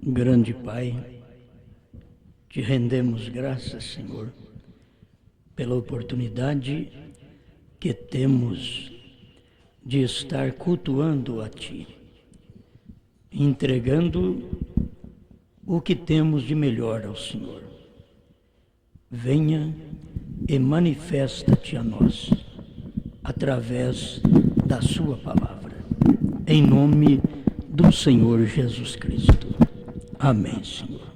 Grande Pai, te rendemos graças, Senhor, pela oportunidade que temos de estar cultuando a Ti, entregando o que temos de melhor ao Senhor. Venha e manifesta-te a nós, através da Sua palavra, em nome do Senhor Jesus Cristo. Amém, Senhor.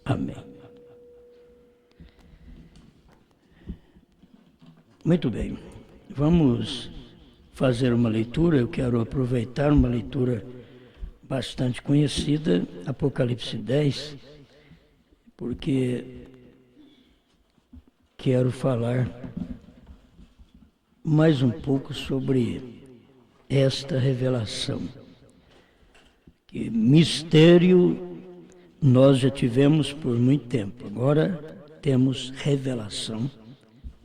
Amém. Muito bem, vamos fazer uma leitura. Eu quero aproveitar uma leitura bastante conhecida, Apocalipse 10, porque quero falar mais um pouco sobre esta revelação. Que mistério nós já tivemos por muito tempo, agora temos revelação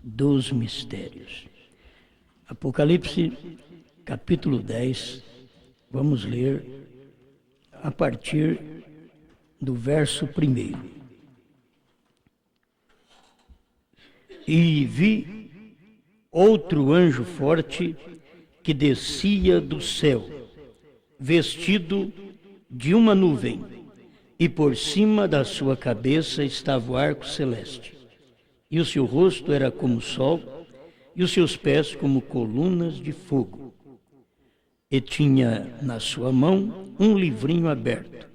dos mistérios. Apocalipse, capítulo 10, vamos ler a partir do verso 1. E vi outro anjo forte que descia do céu, vestido de uma nuvem, e por cima da sua cabeça estava o arco celeste. E o seu rosto era como o sol, e os seus pés como colunas de fogo. E tinha na sua mão um livrinho aberto,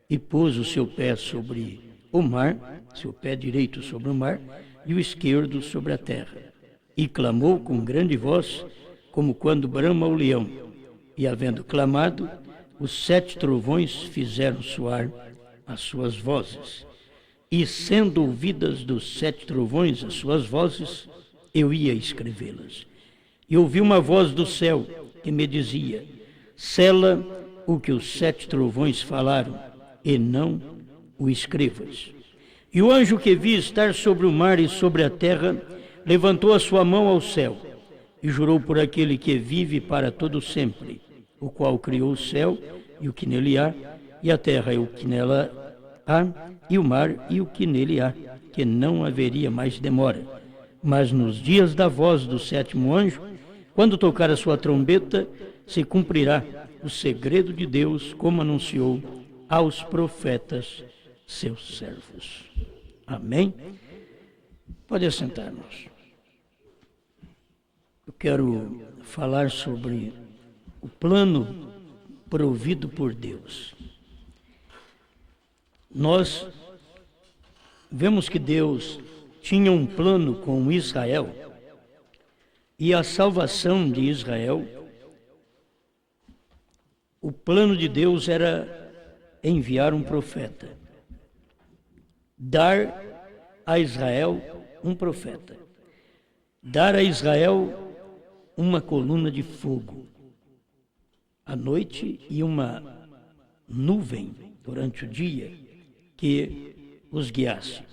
e pôs o seu pé sobre o mar, seu pé direito sobre o mar, e o esquerdo sobre a terra. E clamou com grande voz, como quando brama o leão. E havendo clamado, os 7 trovões fizeram soar as suas vozes. E sendo ouvidas dos 7 trovões as suas vozes, eu ia escrevê-las. E ouvi uma voz do céu que me dizia: sela o que os 7 trovões falaram, e não o escrevas. E o anjo que vi estar sobre o mar e sobre a terra levantou a sua mão ao céu e jurou por aquele que vive para todo sempre, o qual criou o céu e o que nele há, e a terra e o que nela há, e o mar e o que nele há, que não haveria mais demora. Mas nos dias da voz do 7º anjo, quando tocar a sua trombeta, se cumprirá o segredo de Deus, como anunciou aos profetas seus servos. Amém? Pode assentar-nos. Eu quero falar sobre o plano provido por Deus. Nós vemos que Deus tinha um plano com Israel, e a salvação de Israel, o plano de Deus era enviar um profeta, dar a Israel um profeta, dar a Israel uma coluna de fogo à noite e uma nuvem durante o dia que os guiasse.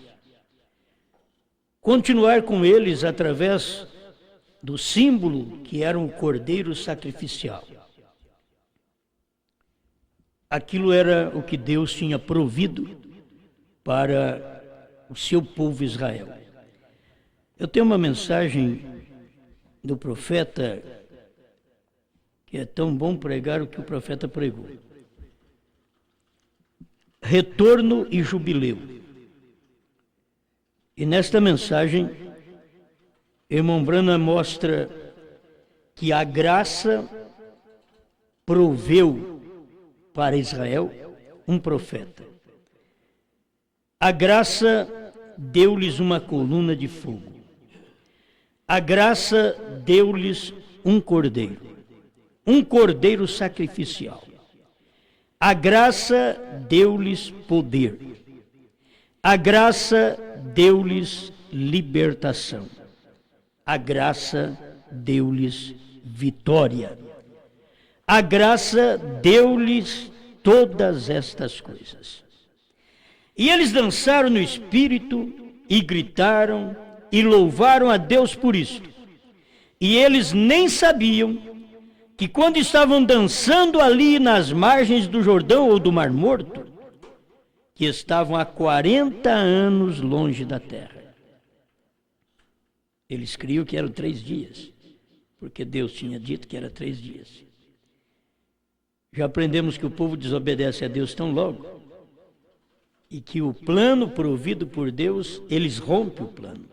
Continuar com eles através do símbolo que era um cordeiro sacrificial. Aquilo era o que Deus tinha provido para o seu povo Israel. Eu tenho uma mensagem do profeta que é tão bom pregar o que o profeta pregou. Retorno e jubileu. E nesta mensagem, irmão Branham mostra que a graça proveu para Israel um profeta. A graça deu-lhes uma coluna de fogo. A graça deu-lhes um cordeiro sacrificial. A graça deu-lhes poder. A graça deu-lhes libertação. A graça deu-lhes vitória. A graça deu-lhes todas estas coisas. E eles dançaram no Espírito e gritaram e louvaram a Deus por isto. E eles nem sabiam que quando estavam dançando ali nas margens do Jordão ou do Mar Morto, que estavam há 40 anos longe da terra. Eles criam que eram 3 dias, porque Deus tinha dito que era 3 dias. Já aprendemos que o povo desobedece a Deus tão logo, e que o plano provido por Deus, eles rompem o plano.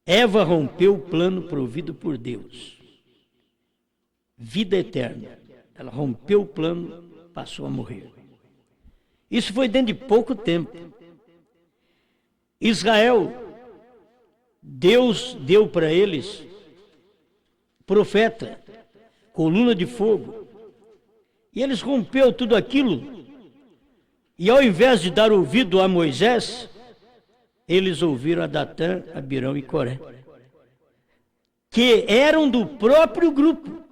Eva rompeu o plano provido por Deus. Vida eterna. Ela rompeu o plano, passou a morrer. Isso foi dentro de pouco tempo. Israel, Deus deu para eles profeta, coluna de fogo. E eles rompeu tudo aquilo. E ao invés de dar ouvido a Moisés, eles ouviram a Datã, Abirão e Coré, que eram do próprio grupo.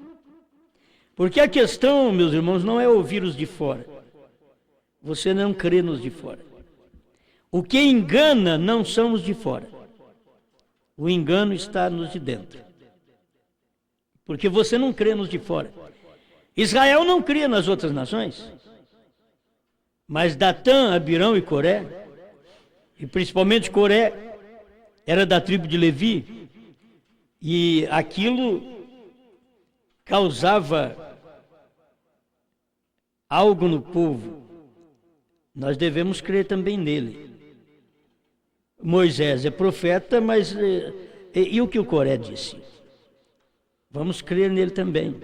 Porque a questão, meus irmãos, não é ouvir os de fora. Você não crê nos de fora. O que engana não são os de fora. O engano está nos de dentro. Porque você não crê nos de fora. Israel não cria nas outras nações. Mas Datã, Abirão e Coré, e principalmente Coré, era da tribo de Levi, e aquilo causava algo no povo. Nós devemos crer também nele. Moisés é profeta, mas e o que o Coré disse? Vamos crer nele também.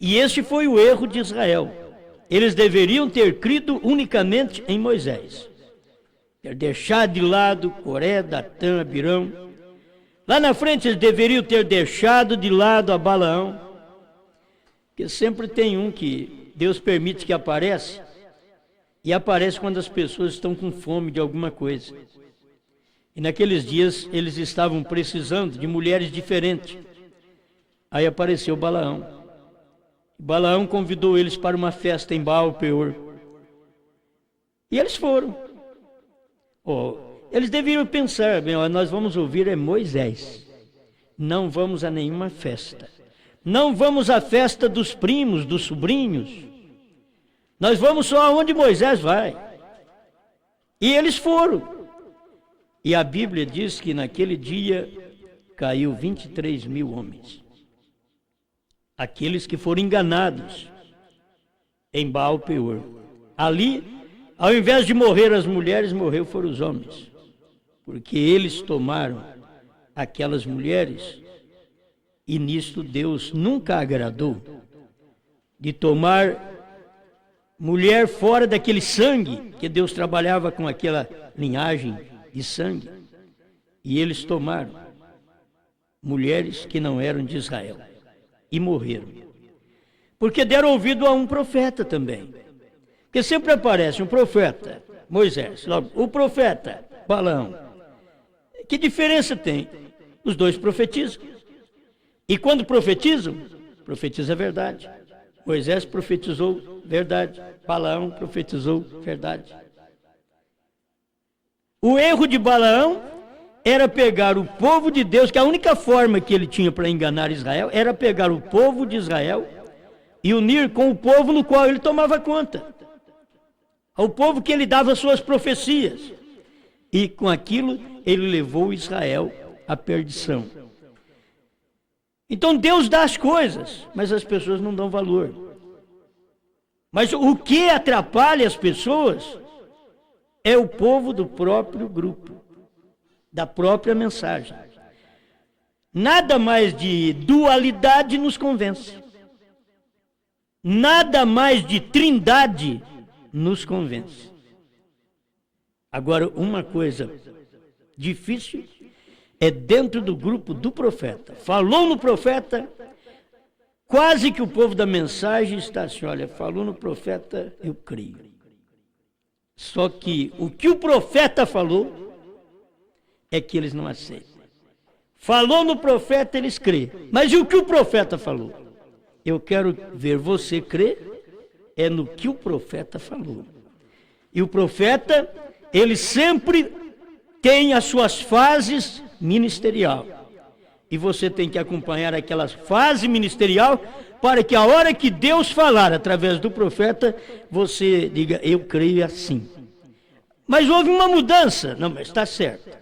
E este foi o erro de Israel. Eles deveriam ter crido unicamente em Moisés. Ter deixado de lado Coré, Datã, Abirão. Lá na frente eles deveriam ter deixado de lado a Balaão. Porque sempre tem um que Deus permite que apareça. E aparece quando as pessoas estão com fome de alguma coisa. E naqueles dias eles estavam precisando de mulheres diferentes. Aí apareceu Balaão. Balaão convidou eles para uma festa em Baal-Peor. E eles foram. Eles deveriam pensar, bem, nós vamos ouvir Moisés. Não vamos a nenhuma festa. Não vamos à festa dos primos, dos sobrinhos. Nós vamos só aonde Moisés vai. E eles foram. E a Bíblia diz que naquele dia caiu 23.000 homens. Aqueles que foram enganados em Baal-Peor. Ali, ao invés de morrer as mulheres, foram os homens. Porque eles tomaram aquelas mulheres e nisto Deus nunca agradou de tomar mulher fora daquele sangue, que Deus trabalhava com aquela linhagem de sangue. E eles tomaram mulheres que não eram de Israel. E morreram. Porque deram ouvido a um profeta também. Porque sempre aparece um profeta, Moisés, logo, o profeta, Balaão. Que diferença tem? Os dois profetizam. E quando profetizam, profetiza a verdade. Moisés profetizou verdade. Balaão profetizou verdade. O erro de Balaão era pegar o povo de Deus, que a única forma que ele tinha para enganar Israel era pegar o povo de Israel e unir com o povo no qual ele tomava conta. Ao povo que ele dava suas profecias. E com aquilo ele levou Israel à perdição. Então Deus dá as coisas, mas as pessoas não dão valor. Mas o que atrapalha as pessoas é o povo do próprio grupo, da própria mensagem. Nada mais de dualidade nos convence. Nada mais de trindade nos convence. Agora, uma coisa difícil é dentro do grupo do profeta. Falou no profeta, quase que o povo da mensagem está assim, olha, falou no profeta, eu creio. Só que o que o profeta falou é que eles não aceitam. Falou no profeta, eles creem. Mas e o que o profeta falou? Eu quero ver você crer é no que o profeta falou. E o profeta, ele sempre tem as suas fases ministerial. E você tem que acompanhar aquela fase ministerial para que a hora que Deus falar através do profeta, você diga, eu creio assim. Mas houve uma mudança. Não, mas está certo.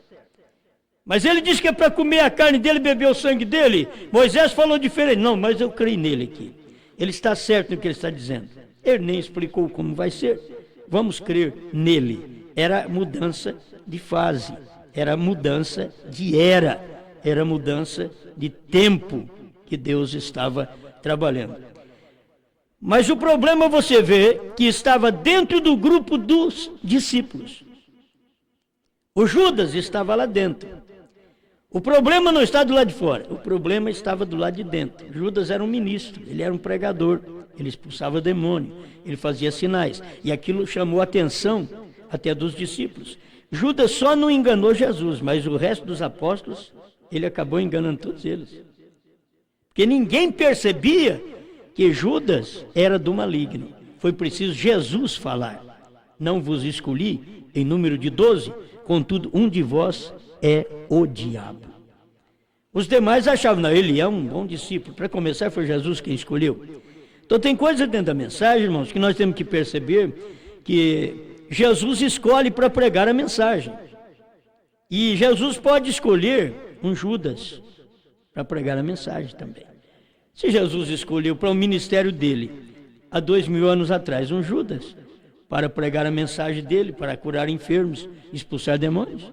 Mas ele disse que é para comer a carne dele e beber o sangue dele. Moisés falou diferente. Não, mas eu creio nele aqui. Ele está certo no que ele está dizendo. Ele nem explicou como vai ser. Vamos crer nele. Era mudança de fase. Era mudança de era. Era mudança de tempo que Deus estava trabalhando. Mas o problema você vê que estava dentro do grupo dos discípulos. O Judas estava lá dentro. O problema não está do lado de fora, o problema estava do lado de dentro. Judas era um ministro, ele era um pregador, ele expulsava demônio, ele fazia sinais. E aquilo chamou a atenção até dos discípulos. Judas só não enganou Jesus, mas o resto dos apóstolos, ele acabou enganando todos eles. Porque ninguém percebia que Judas era do maligno. Foi preciso Jesus falar. Não vos escolhi em número de 12, contudo um de vós é o diabo. Os demais achavam, não, ele é um bom discípulo. Para começar, foi Jesus quem escolheu. Então tem coisa dentro da mensagem, irmãos, que nós temos que perceber que Jesus escolhe para pregar a mensagem. E Jesus pode escolher um Judas para pregar a mensagem também. Se Jesus escolheu para o ministério dele, há 2000 anos atrás, um Judas, para pregar a mensagem dele, para curar enfermos, expulsar demônios,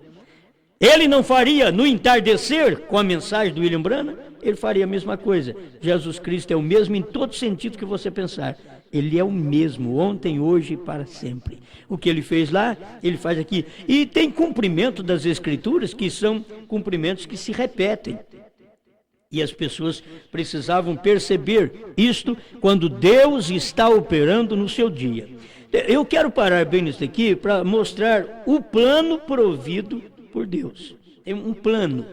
ele não faria no entardecer com a mensagem do William Branham? Ele faria a mesma coisa. Jesus Cristo é o mesmo em todo sentido que você pensar. Ele é o mesmo, ontem, hoje e para sempre. O que ele fez lá, ele faz aqui. E tem cumprimento das Escrituras, que são cumprimentos que se repetem. E as pessoas precisavam perceber isto quando Deus está operando no seu dia. Eu quero parar bem nisso aqui para mostrar o plano provido por Deus. Tem um plano.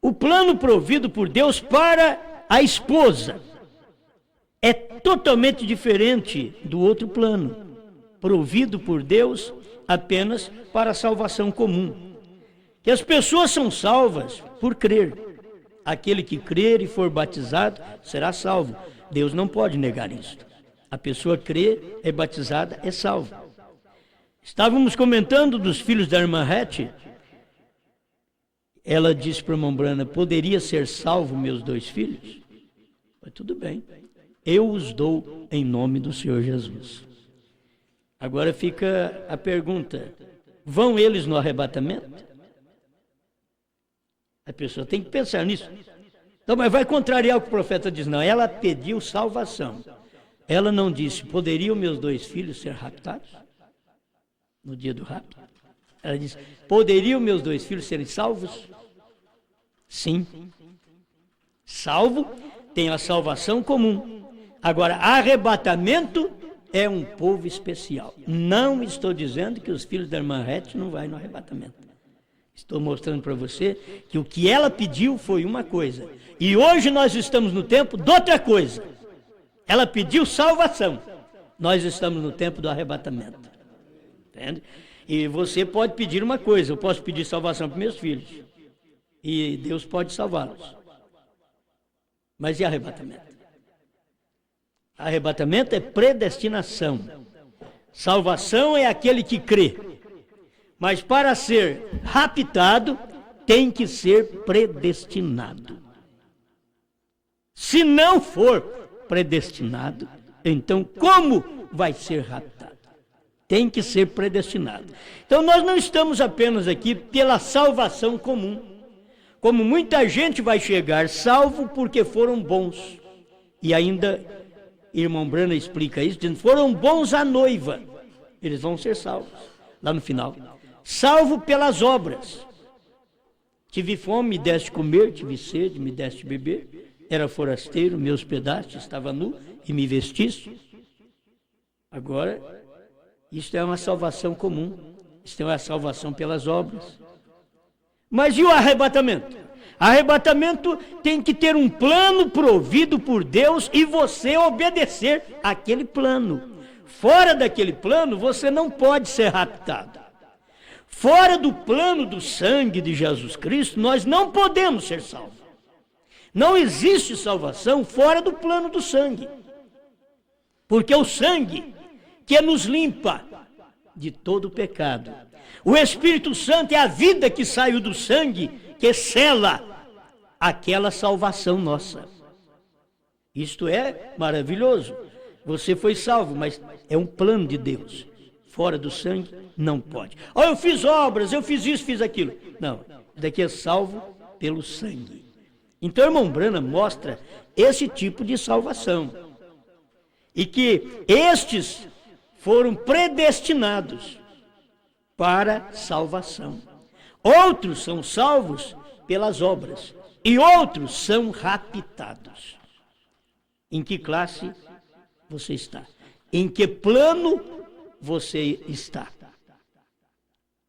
O plano provido por Deus para a esposa é totalmente diferente do outro plano, provido por Deus apenas para a salvação comum. Que as pessoas são salvas por crer. Aquele que crer e for batizado será salvo. Deus não pode negar isso. A pessoa crê, é batizada, é salva. Estávamos comentando dos filhos da irmã Hattie. Ela disse para a irmã Branham, poderia ser salvo meus 2 filhos? Mas tudo bem, eu os dou em nome do Senhor Jesus. Agora fica a pergunta, vão eles no arrebatamento? A pessoa tem que pensar nisso. Então, mas vai contrariar o que o profeta diz, não, ela pediu salvação. Ela não disse, poderiam meus 2 filhos ser raptados? No dia do rapto? Ela disse, poderiam meus 2 filhos serem salvos? Sim. Salvo tem a salvação comum. Agora, arrebatamento é um povo especial. Não estou dizendo que os filhos da irmã Hattie não vão no arrebatamento. Estou mostrando para você que o que ela pediu foi uma coisa. E hoje nós estamos no tempo de outra coisa. Ela pediu salvação. Nós estamos no tempo do arrebatamento. Entende? E você pode pedir uma coisa, eu posso pedir salvação para meus filhos. E Deus pode salvá-los. Mas e arrebatamento? Arrebatamento é predestinação. Salvação é aquele que crê. Mas para ser raptado, tem que ser predestinado. Se não for predestinado, então como vai ser raptado? Tem que ser predestinado. Então nós não estamos apenas aqui pela salvação comum. Como muita gente vai chegar salvo porque foram bons. E ainda, irmão Branham explica isso, dizendo, foram bons à noiva. Eles vão ser salvos, lá no final. Salvo pelas obras. Tive fome, me deste comer, tive sede, me deste beber. Era forasteiro, me hospedaste, estava nu e me vestiste. Agora, isto é uma salvação comum. Isto é uma salvação pelas obras. Mas e o arrebatamento? Arrebatamento tem que ter um plano provido por Deus e você obedecer àquele plano. Fora daquele plano, você não pode ser raptado. Fora do plano do sangue de Jesus Cristo, nós não podemos ser salvos. Não existe salvação fora do plano do sangue. Porque o sangue que nos limpa de todo o pecado. O Espírito Santo é a vida que saiu do sangue, que sela aquela salvação nossa. Isto é maravilhoso. Você foi salvo, mas é um plano de Deus. Fora do sangue, não pode. Oh, eu fiz obras, eu fiz isso, fiz aquilo. Não, daqui é salvo pelo sangue. Então, irmão Branham mostra esse tipo de salvação. E que estes foram predestinados para salvação. Outros são salvos pelas obras. E outros são raptados. Em que classe você está? Em que plano você está?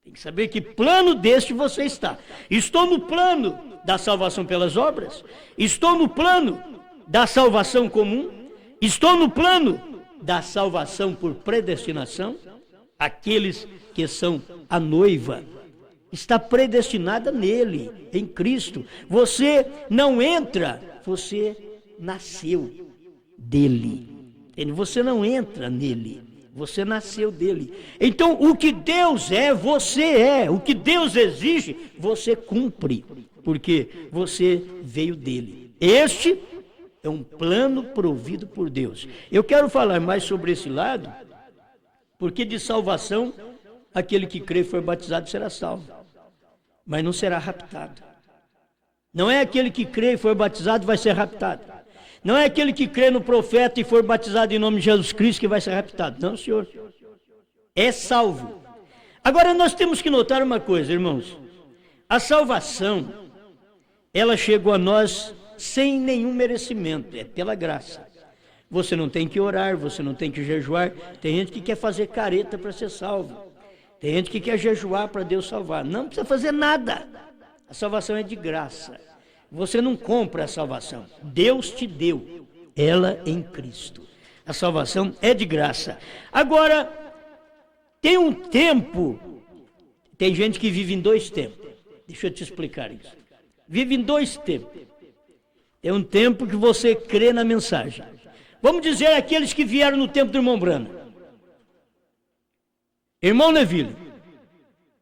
Tem que saber que plano deste você está. Estou no plano da salvação pelas obras? Estou no plano da salvação comum? Estou no plano da salvação por predestinação? Aqueles que são a noiva está predestinada nele, em Cristo. Você não entra, você nasceu dele. Você não entra nele, você nasceu dele. Então, o que Deus é, você é. O que Deus exige, você cumpre, porque você veio dele. Este é um plano provido por Deus. Eu quero falar mais sobre esse lado, porque de salvação, aquele que crê e for batizado será salvo, mas não será raptado. Não é aquele que crê e for batizado vai ser raptado. Não é aquele que crê no profeta e for batizado em nome de Jesus Cristo que vai ser raptado. Não, senhor. É salvo. Agora, nós temos que notar uma coisa, irmãos. A salvação, ela chegou a nós sem nenhum merecimento. É pela graça. Você não tem que orar, você não tem que jejuar. Tem gente que quer fazer careta para ser salvo. Tem gente que quer jejuar para Deus salvar. Não precisa fazer nada. A salvação é de graça. Você não compra a salvação. Deus te deu ela em Cristo. A salvação é de graça. Agora, tem um tempo, tem gente que vive em dois tempos. Deixa eu te explicar isso. Vive em dois tempos. É um tempo que você crê na mensagem. Vamos dizer aqueles que vieram no tempo do irmão Branham. Irmão Neville,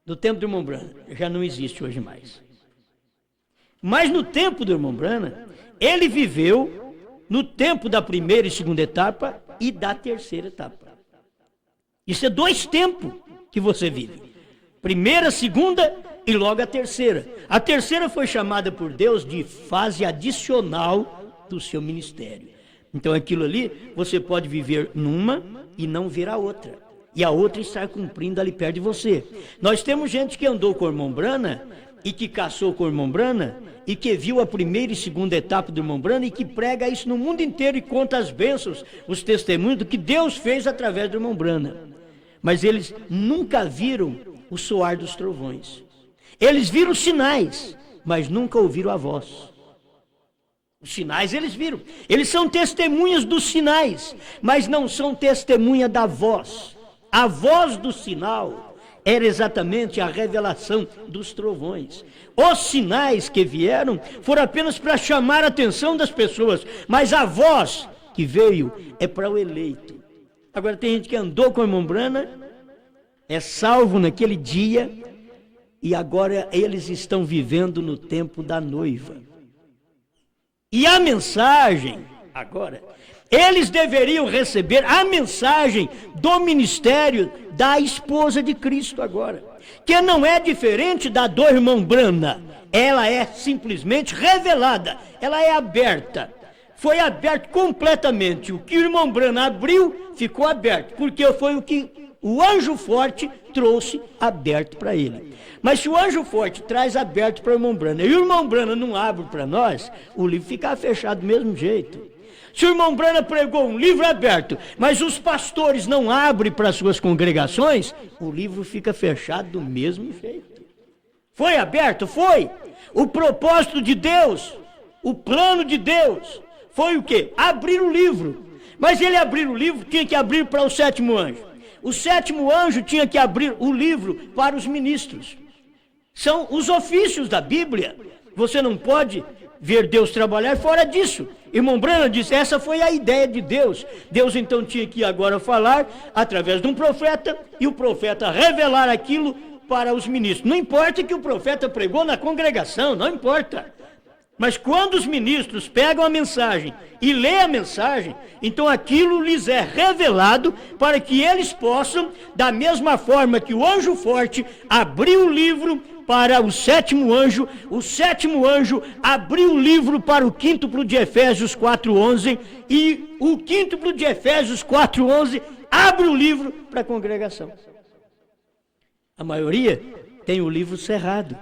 do tempo do irmão Branham, já não existe hoje mais. Mas no tempo do irmão Branham, ele viveu no tempo da primeira e segunda etapa e da terceira etapa. Isso é dois tempos que você vive. Primeira, segunda e logo a terceira. A terceira foi chamada por Deus de fase adicional do seu ministério. Então aquilo ali, você pode viver numa e não ver a outra. E a outra estar cumprindo ali perto de você. Nós temos gente que andou com o irmão Branham e que caçou com o irmão Branham e que viu a primeira e segunda etapa do irmão Branham e que prega isso no mundo inteiro e conta as bênçãos, os testemunhos do que Deus fez através do irmão Branham. Mas eles nunca viram o soar dos trovões. Eles viram sinais, mas nunca ouviram a voz. Os sinais eles viram. Eles são testemunhas dos sinais, mas não são testemunha da voz. A voz do sinal era exatamente a revelação dos trovões. Os sinais que vieram foram apenas para chamar a atenção das pessoas, mas a voz que veio é para o eleito. Agora tem gente que andou com o irmão Branham, é salvo naquele dia, e agora eles estão vivendo no tempo da noiva. E a mensagem, agora, eles deveriam receber a mensagem do ministério da esposa de Cristo agora, que não é diferente da do irmão Branham. Ela é simplesmente revelada, ela é aberta. Foi aberto completamente. O que o irmão Branham abriu, ficou aberto, porque foi o que o anjo forte trouxe aberto para ele. Mas se o anjo forte traz aberto para o irmão Branham, e o irmão Branham não abre para nós, o livro fica fechado do mesmo jeito. Se o irmão Branham pregou um livro aberto, mas os pastores não abrem para suas congregações, o livro fica fechado do mesmo jeito. Foi aberto? Foi. O propósito de Deus, o plano de Deus, foi o quê? Abrir o livro. Mas ele abrir o livro, tinha que abrir para o sétimo anjo. O sétimo anjo tinha que abrir o livro para os ministros. São os ofícios da Bíblia. Você não pode ver Deus trabalhar fora disso. Irmão Branham disse, essa foi a ideia de Deus. Deus então tinha que agora falar através de um profeta, e o profeta revelar aquilo para os ministros. Não importa que o profeta pregou na congregação, não importa. Mas quando os ministros pegam a mensagem e lêem a mensagem, então aquilo lhes é revelado para que eles possam, da mesma forma que o anjo forte abriu o livro para o sétimo anjo abriu o livro para o quíntuplo de Efésios 4:11, e o quíntuplo de Efésios 4:11 abre o livro para a congregação. A maioria tem o livro cerrado,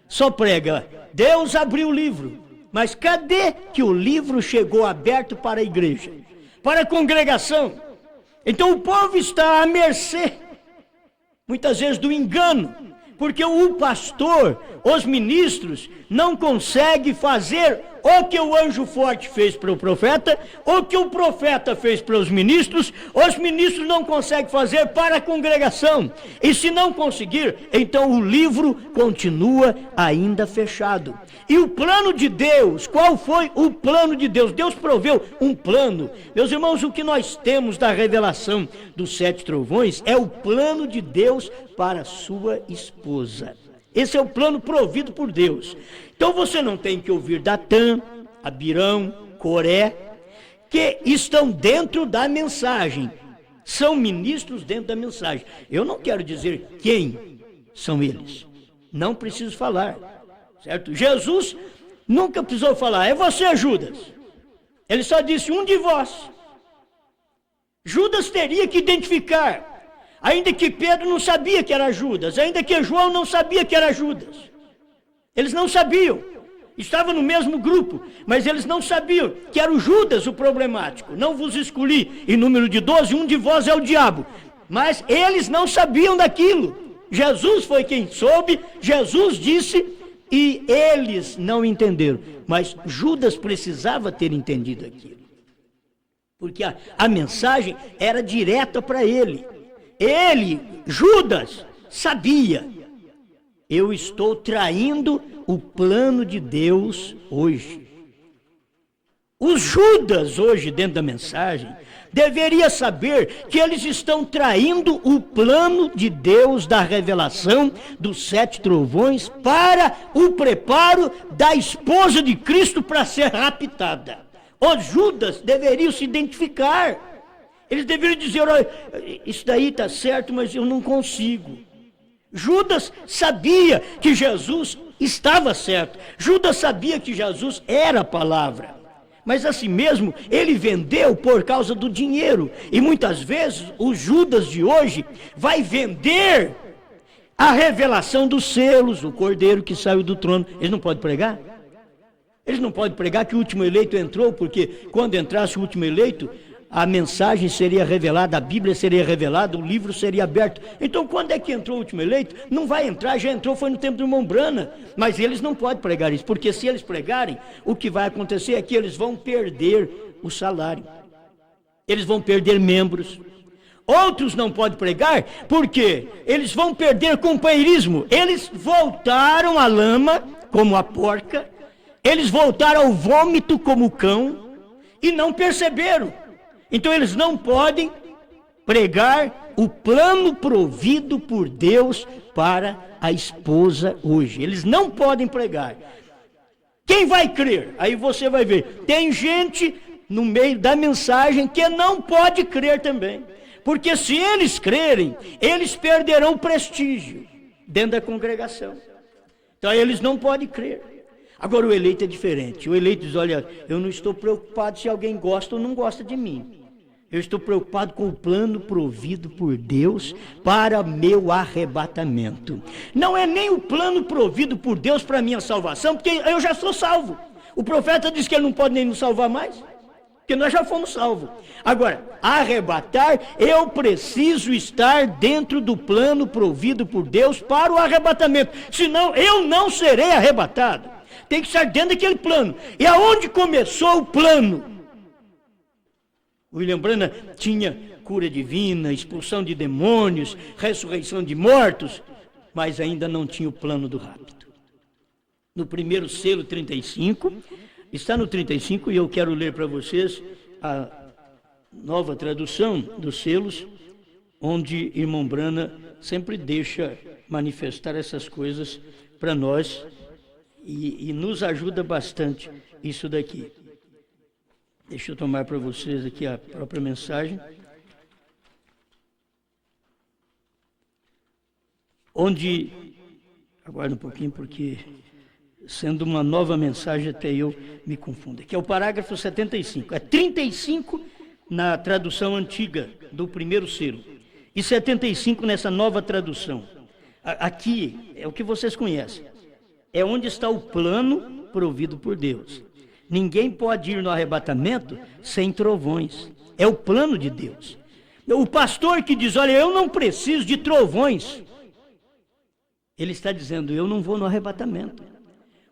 só prega, Deus abriu o livro. Mas cadê que o livro chegou aberto para a igreja, para a congregação? Então o povo está à mercê, muitas vezes, do engano, porque o pastor, os ministros, não conseguem fazer o que o anjo forte fez para o profeta, o que o profeta fez para os ministros não conseguem fazer para a congregação. E se não conseguir, então o livro continua ainda fechado. E o plano de Deus, qual foi o plano de Deus? Deus proveu um plano. Meus irmãos, o que nós temos da revelação dos 7 trovões é o plano de Deus para a sua esposa. Esse é o plano provido por Deus. Então você não tem que ouvir Datã, Abirão, Coré, que estão dentro da mensagem. São ministros dentro da mensagem. Eu não quero dizer quem são eles. Não preciso falar. Certo? Jesus nunca precisou falar, é você, Judas. Ele só disse, um de vós. Judas teria que identificar. Ainda que Pedro não sabia que era Judas, ainda que João não sabia que era Judas. Eles não sabiam. Estavam no mesmo grupo, mas eles não sabiam que era o Judas o problemático. Não vos escolhi em número de 12, um de vós é o diabo. Mas eles não sabiam daquilo. Jesus foi quem soube, Jesus disse, e eles não entenderam. Mas Judas precisava ter entendido aquilo. Porque a mensagem era direta para ele. Ele, Judas, sabia. Eu estou traindo o plano de Deus hoje. Os Judas hoje dentro da mensagem deveria saber que eles estão traindo o plano de Deus da revelação dos 7 trovões para o preparo da esposa de Cristo para ser raptada. Os Judas deveriam se identificar. Eles deveriam dizer, olha, isso daí está certo, mas eu não consigo. Judas sabia que Jesus estava certo. Judas sabia que Jesus era a palavra. Mas assim mesmo, ele vendeu por causa do dinheiro. E muitas vezes, o Judas de hoje vai vender a revelação dos selos, o cordeiro que saiu do trono. Eles não podem pregar? Eles não podem pregar que o último eleito entrou, porque quando entrasse o último eleito, a mensagem seria revelada, a Bíblia seria revelada, o livro seria aberto. Então, quando é que entrou o último eleito? Não vai entrar, já entrou, foi no tempo do irmão Branham. Mas eles não podem pregar isso, porque se eles pregarem, o que vai acontecer é que eles vão perder o salário. Eles vão perder membros. Outros não podem pregar, porque eles vão perder companheirismo. Eles voltaram à lama, como a porca. Eles voltaram ao vômito, como o cão, e não perceberam. Então eles não podem pregar o plano provido por Deus para a esposa hoje. Eles não podem pregar. Quem vai crer? Aí você vai ver. Tem gente no meio da mensagem que não pode crer também. Porque se eles crerem, eles perderão prestígio dentro da congregação. Então eles não podem crer. Agora o eleito é diferente. O eleito diz, olha, eu não estou preocupado se alguém gosta ou não gosta de mim. Eu estou preocupado com o plano provido por Deus para meu arrebatamento. Não é nem o plano provido por Deus para minha salvação, porque eu já sou salvo. O profeta diz que ele não pode nem nos salvar mais, porque nós já fomos salvos. Agora, arrebatar, eu preciso estar dentro do plano provido por Deus para o arrebatamento. Senão, eu não serei arrebatado. Tem que estar dentro daquele plano. E aonde começou o plano? William Branham tinha cura divina, expulsão de demônios, ressurreição de mortos, mas ainda não tinha o plano do rapto. no primeiro selo 35, está no 35 e eu quero ler para vocês a nova tradução dos selos, onde irmão Brana sempre deixa manifestar essas coisas para nós e nos ajuda bastante isso daqui. Deixa eu tomar para vocês aqui a própria mensagem. Onde, aguarda um pouquinho porque sendo uma nova mensagem até eu me confundo. Aqui é o parágrafo 75, é 35 na tradução antiga do primeiro selo e 75 nessa nova tradução. Aqui é o que vocês conhecem, é onde está o plano provido por Deus. Ninguém pode ir no arrebatamento sem trovões, é o plano de Deus. O pastor que diz, olha, eu não preciso de trovões, ele está dizendo, eu não vou no arrebatamento.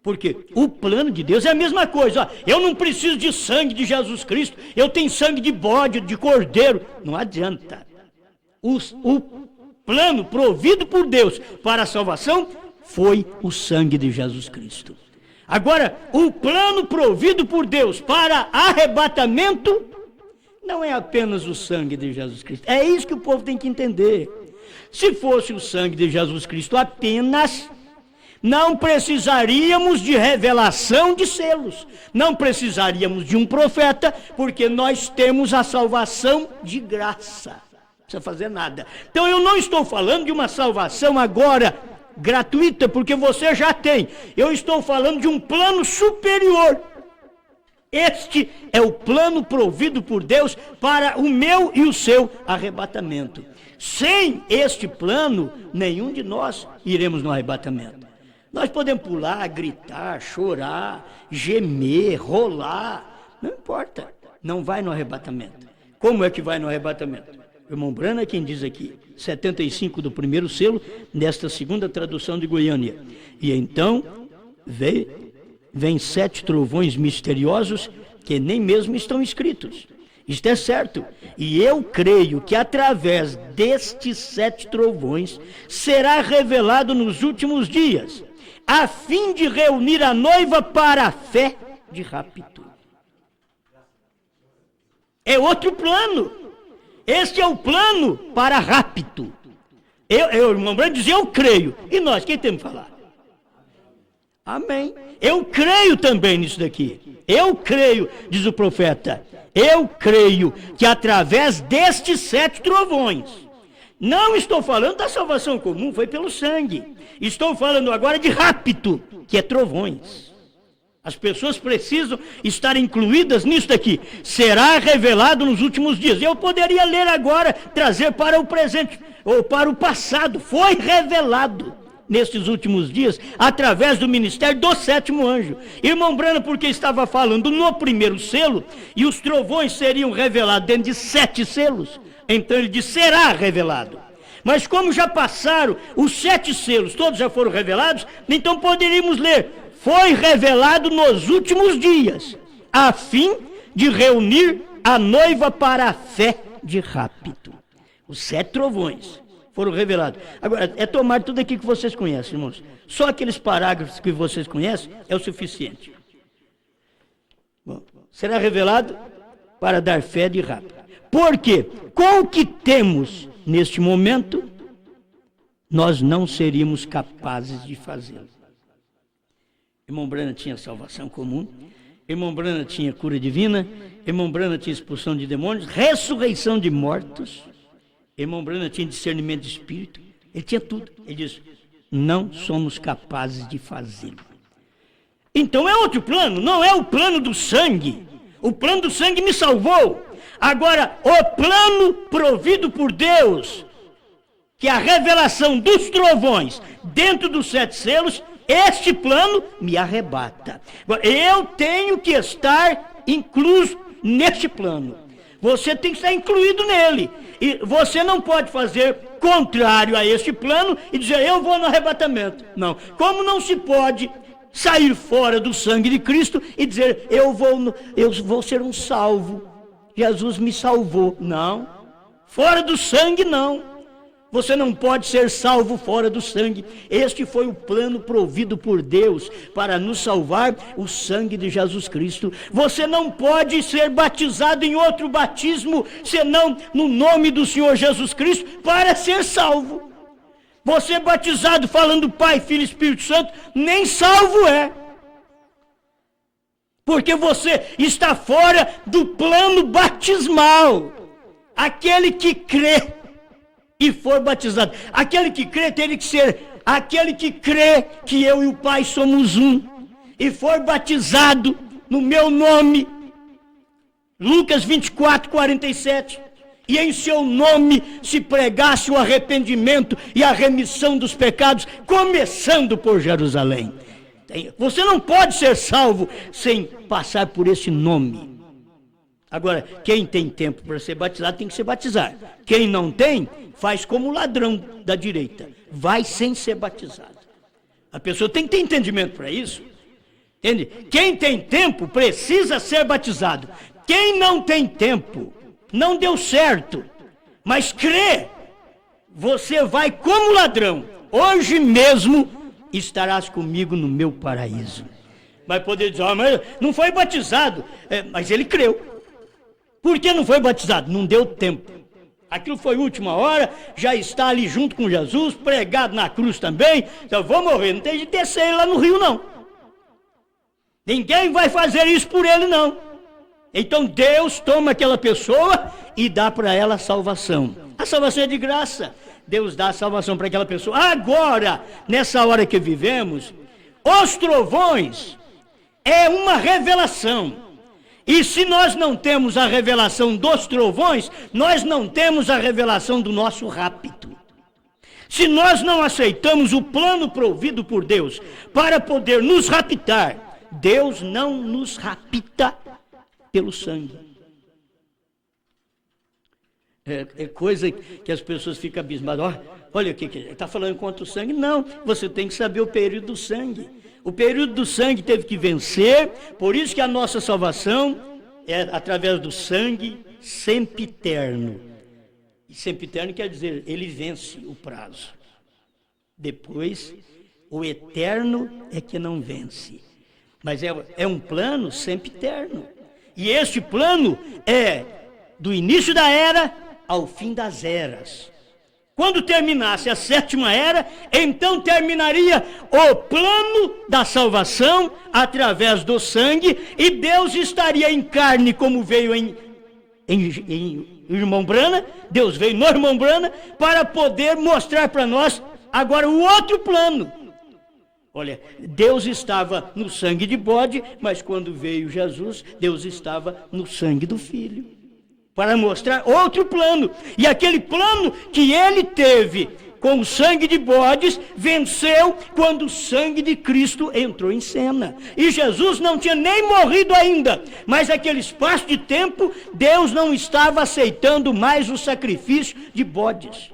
Porque o plano de Deus é a mesma coisa. Ó, eu não preciso de sangue de Jesus Cristo, eu tenho sangue de bode, de cordeiro. Não adianta. O plano provido por Deus para a salvação foi o sangue de Jesus Cristo. Agora, o plano provido por Deus para arrebatamento não é apenas o sangue de Jesus Cristo. É isso que o povo tem que entender. Se fosse o sangue de Jesus Cristo apenas, não precisaríamos de revelação de selos, não precisaríamos de um profeta, porque nós temos a salvação de graça, não precisa fazer nada. Então eu não estou falando de uma salvação agora gratuita, porque você já tem, eu estou falando de um plano superior. Este é o plano provido por Deus para o meu e o seu arrebatamento. Sem este plano, nenhum de nós iremos no arrebatamento. Nós podemos pular, gritar, chorar, gemer, rolar, não importa, não vai no arrebatamento. Como é que vai no arrebatamento? O irmão Brana é quem diz aqui, 75 do primeiro selo, desta segunda tradução de Goiânia. E então, vem 7 trovões misteriosos que nem mesmo estão escritos. Isto é certo, e eu creio que através destes 7 trovões será revelado nos últimos dias, a fim de reunir a noiva para a fé de rapto. É outro plano. Este é o plano para rapto. Eu irmão Brando dizia, eu creio. E nós, quem temos que falar? Amém. Eu creio também nisso daqui. Eu creio, diz o profeta. Eu creio que através destes 7 trovões, não estou falando da salvação comum, foi pelo sangue. Estou falando agora de rapto, que é trovões. As pessoas precisam estar incluídas nisso daqui. Será revelado nos últimos dias. Eu poderia ler agora, trazer para o presente ou para o passado. Foi revelado nestes últimos dias, através do ministério do 7º anjo. Irmão Brano, porque estava falando no primeiro selo, e os trovões seriam revelados dentro de 7 selos. Então ele diz, será revelado. Mas como já passaram os 7 selos, todos já foram revelados, então poderíamos ler, foi revelado nos últimos dias, a fim de reunir a noiva para a fé de rapto. Os 7 trovões foram revelados. Agora, é tomar tudo aquilo que vocês conhecem, irmãos. Só aqueles parágrafos que vocês conhecem é o suficiente. Bom, será revelado para dar fé de rapto. Porque, com o que temos neste momento, nós não seríamos capazes de fazê-lo. Irmão Brana tinha salvação comum, irmão Brana tinha cura divina, irmão Brana tinha expulsão de demônios, ressurreição de mortos, irmão Brana tinha discernimento de espírito, ele tinha tudo. Ele diz, não somos capazes de fazê-lo. Então é outro plano, não é o plano do sangue. O plano do sangue me salvou. Agora, o plano provido por Deus, que é a revelação dos trovões dentro dos 7 selos, este plano me arrebata. Agora, eu tenho que estar incluso neste plano. Você tem que estar incluído nele. E você não pode fazer contrário a este plano e dizer, eu vou no arrebatamento. Não. Como não se pode sair fora do sangue de Cristo e dizer, eu vou ser um salvo. Jesus me salvou. Não. Fora do sangue, não. Você não pode ser salvo fora do sangue. Este foi o plano provido por Deus para nos salvar, o sangue de Jesus Cristo. Você não pode ser batizado em outro batismo, senão no nome do Senhor Jesus Cristo, para ser salvo. Você é batizado falando Pai, Filho e Espírito Santo, nem salvo é. Porque você está fora do plano batismal. Aquele que crê e for batizado. Aquele que crê tem que ser aquele que crê que eu e o Pai somos um e for batizado no meu nome. Lucas 24, 47. E em seu nome se pregasse o arrependimento e a remissão dos pecados, começando por Jerusalém. Você não pode ser salvo sem passar por esse nome. Agora, quem tem tempo para ser batizado tem que se batizar. Quem não tem, faz como o ladrão da direita. Vai sem ser batizado. A pessoa tem que ter entendimento para isso. Entende? Quem tem tempo precisa ser batizado. Quem não tem tempo, não deu certo, mas crê, você vai como ladrão. Hoje mesmo estarás comigo no meu paraíso. Vai poder dizer, mas não foi batizado. Mas ele creu. Por que não foi batizado? Não deu tempo. Aquilo foi última hora, já está ali junto com Jesus, pregado na cruz também. Então, vou morrer, não tem de descer ele lá no rio, não. Ninguém vai fazer isso por ele, não. Então, Deus toma aquela pessoa e dá para ela a salvação. A salvação é de graça. Deus dá a salvação para aquela pessoa. Agora, nessa hora que vivemos, os trovões é uma revelação. E se nós não temos a revelação dos trovões, nós não temos a revelação do nosso rapto. Se nós não aceitamos o plano provido por Deus para poder nos raptar, Deus não nos rapta pelo sangue. É coisa que as pessoas ficam abismadas. Olha o que ele está falando contra o sangue. Não, você tem que saber o período do sangue. O período do sangue teve que vencer, por isso que a nossa salvação é através do sangue sempiterno. E sempiterno quer dizer, ele vence o prazo. Depois, o eterno é que não vence. Mas é um plano sempiterno. E este plano é do início da era ao fim das eras. Quando terminasse a sétima era, então terminaria o plano da salvação através do sangue, e Deus estaria em carne, como veio em irmão Branham. Deus veio no irmão Branham para poder mostrar para nós agora o outro plano. Olha, Deus estava no sangue de bode, mas quando veio Jesus, Deus estava no sangue do Filho. Para mostrar outro plano. E aquele plano que ele teve com o sangue de bodes, venceu quando o sangue de Cristo entrou em cena. E Jesus não tinha nem morrido ainda, mas naquele espaço de tempo, Deus não estava aceitando mais o sacrifício de bodes.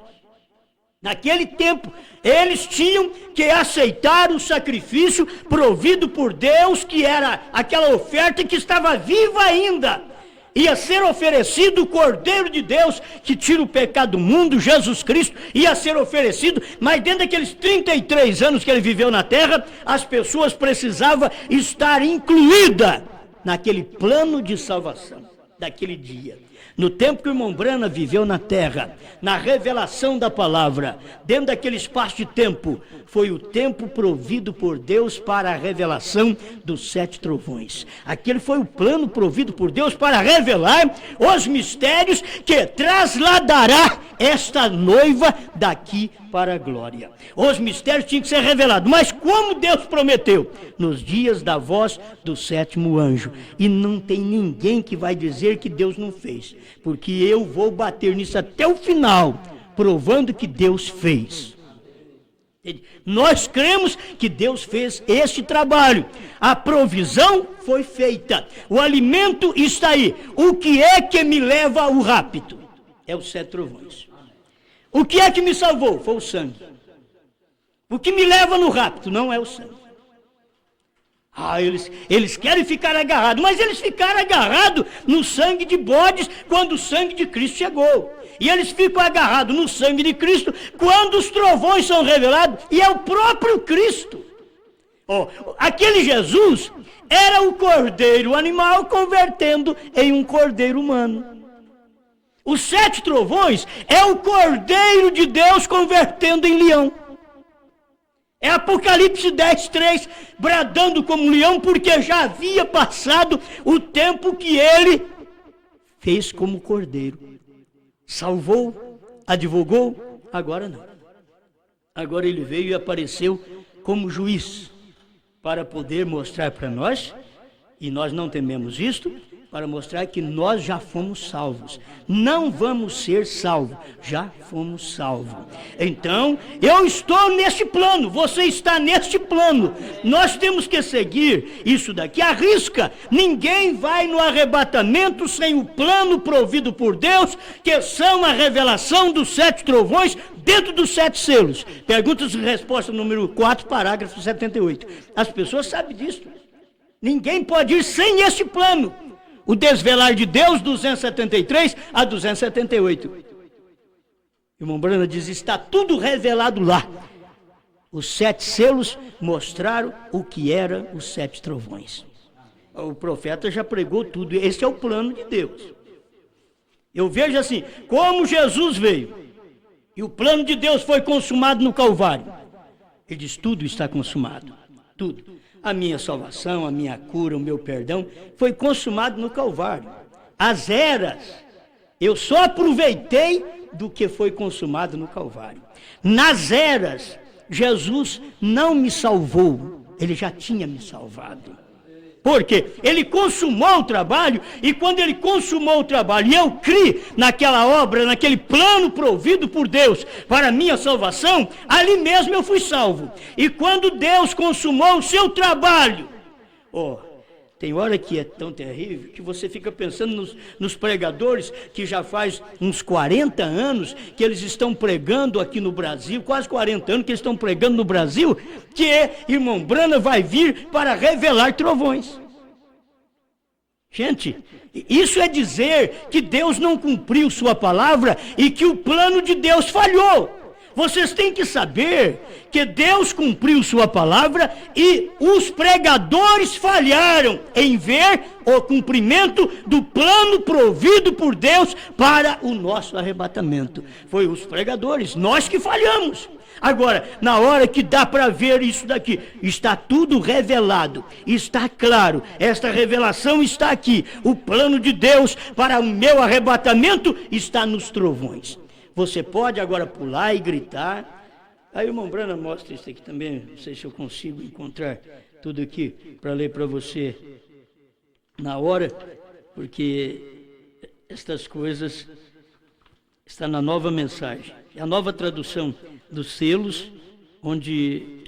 Naquele tempo, eles tinham que aceitar o sacrifício provido por Deus, que era aquela oferta que estava viva ainda. Ia ser oferecido o Cordeiro de Deus, que tira o pecado do mundo, Jesus Cristo, ia ser oferecido, mas dentro daqueles 33 anos que ele viveu na terra, as pessoas precisavam estar incluídas naquele plano de salvação, daquele dia. No tempo que o irmão Branham viveu na terra, na revelação da palavra, dentro daquele espaço de tempo, foi o tempo provido por Deus para a revelação dos 7 trovões. Aquele foi o plano provido por Deus para revelar os mistérios que trasladará esta noiva daqui para a glória. Os mistérios tinham que ser revelados, mas como Deus prometeu? Nos dias da voz do 7º anjo. E não tem ninguém que vai dizer que Deus não fez, porque eu vou bater nisso até o final, provando que Deus fez. Nós cremos que Deus fez este trabalho. A provisão foi feita. O alimento está aí. O que é que me leva ao rapto? É os 7 trovões. O que é que me salvou? Foi o sangue. O que me leva no rapto não é o sangue. Eles querem ficar agarrados, mas eles ficaram agarrados no sangue de bodes quando o sangue de Cristo chegou. E eles ficam agarrados no sangue de Cristo quando os trovões são revelados, e é o próprio Cristo. Aquele Jesus era o cordeiro animal convertendo em um cordeiro humano. Os 7 trovões é o cordeiro de Deus convertendo em leão. É Apocalipse 10:3, bradando como leão, porque já havia passado o tempo que ele fez como cordeiro. Salvou, advogou, agora não. Agora ele veio e apareceu como juiz, para poder mostrar para nós, e nós não tememos isto, para mostrar que nós já fomos salvos. Não vamos ser salvos, já fomos salvos. Então, eu estou neste plano, você está neste plano. Nós temos que seguir isso daqui à risca. Ninguém vai no arrebatamento sem o plano provido por Deus, que são a revelação dos 7 trovões dentro dos 7 selos. Perguntas e resposta número 4, parágrafo 78. As pessoas sabem disso. Ninguém pode ir sem este plano. O desvelar de Deus, 273 a 278. Irmão Brana diz, está tudo revelado lá. Os 7 selos mostraram o que eram os 7 trovões. O profeta já pregou tudo. Esse é o plano de Deus. Eu vejo assim, como Jesus veio, e o plano de Deus foi consumado no Calvário. Ele diz, tudo está consumado. Tudo. A minha salvação, a minha cura, o meu perdão, foi consumado no Calvário. As eras, eu só aproveitei do que foi consumado no Calvário. Nas eras, Jesus não me salvou, ele já tinha me salvado. Por quê? Ele consumou o trabalho, e quando ele consumou o trabalho, e eu criei naquela obra, naquele plano provido por Deus para a minha salvação, ali mesmo eu fui salvo. E quando Deus consumou o seu trabalho, tem hora que é tão terrível que você fica pensando nos pregadores que já faz uns 40 anos que eles estão pregando aqui no Brasil, quase 40 anos que eles estão pregando no Brasil, que irmão Brana vai vir para revelar trovões. Gente, isso é dizer que Deus não cumpriu sua palavra e que o plano de Deus falhou. Vocês têm que saber que Deus cumpriu sua palavra e os pregadores falharam em ver o cumprimento do plano provido por Deus para o nosso arrebatamento. Foi os pregadores, nós que falhamos. Agora, na hora que dá para ver isso daqui, está tudo revelado, está claro, esta revelação está aqui. O plano de Deus para o meu arrebatamento está nos trovões. Você pode agora pular e gritar. Aí o irmão Brana mostra isso aqui também. Não sei se eu consigo encontrar tudo aqui para ler para você na hora, porque estas coisas estão na nova mensagem. É a nova tradução dos selos, onde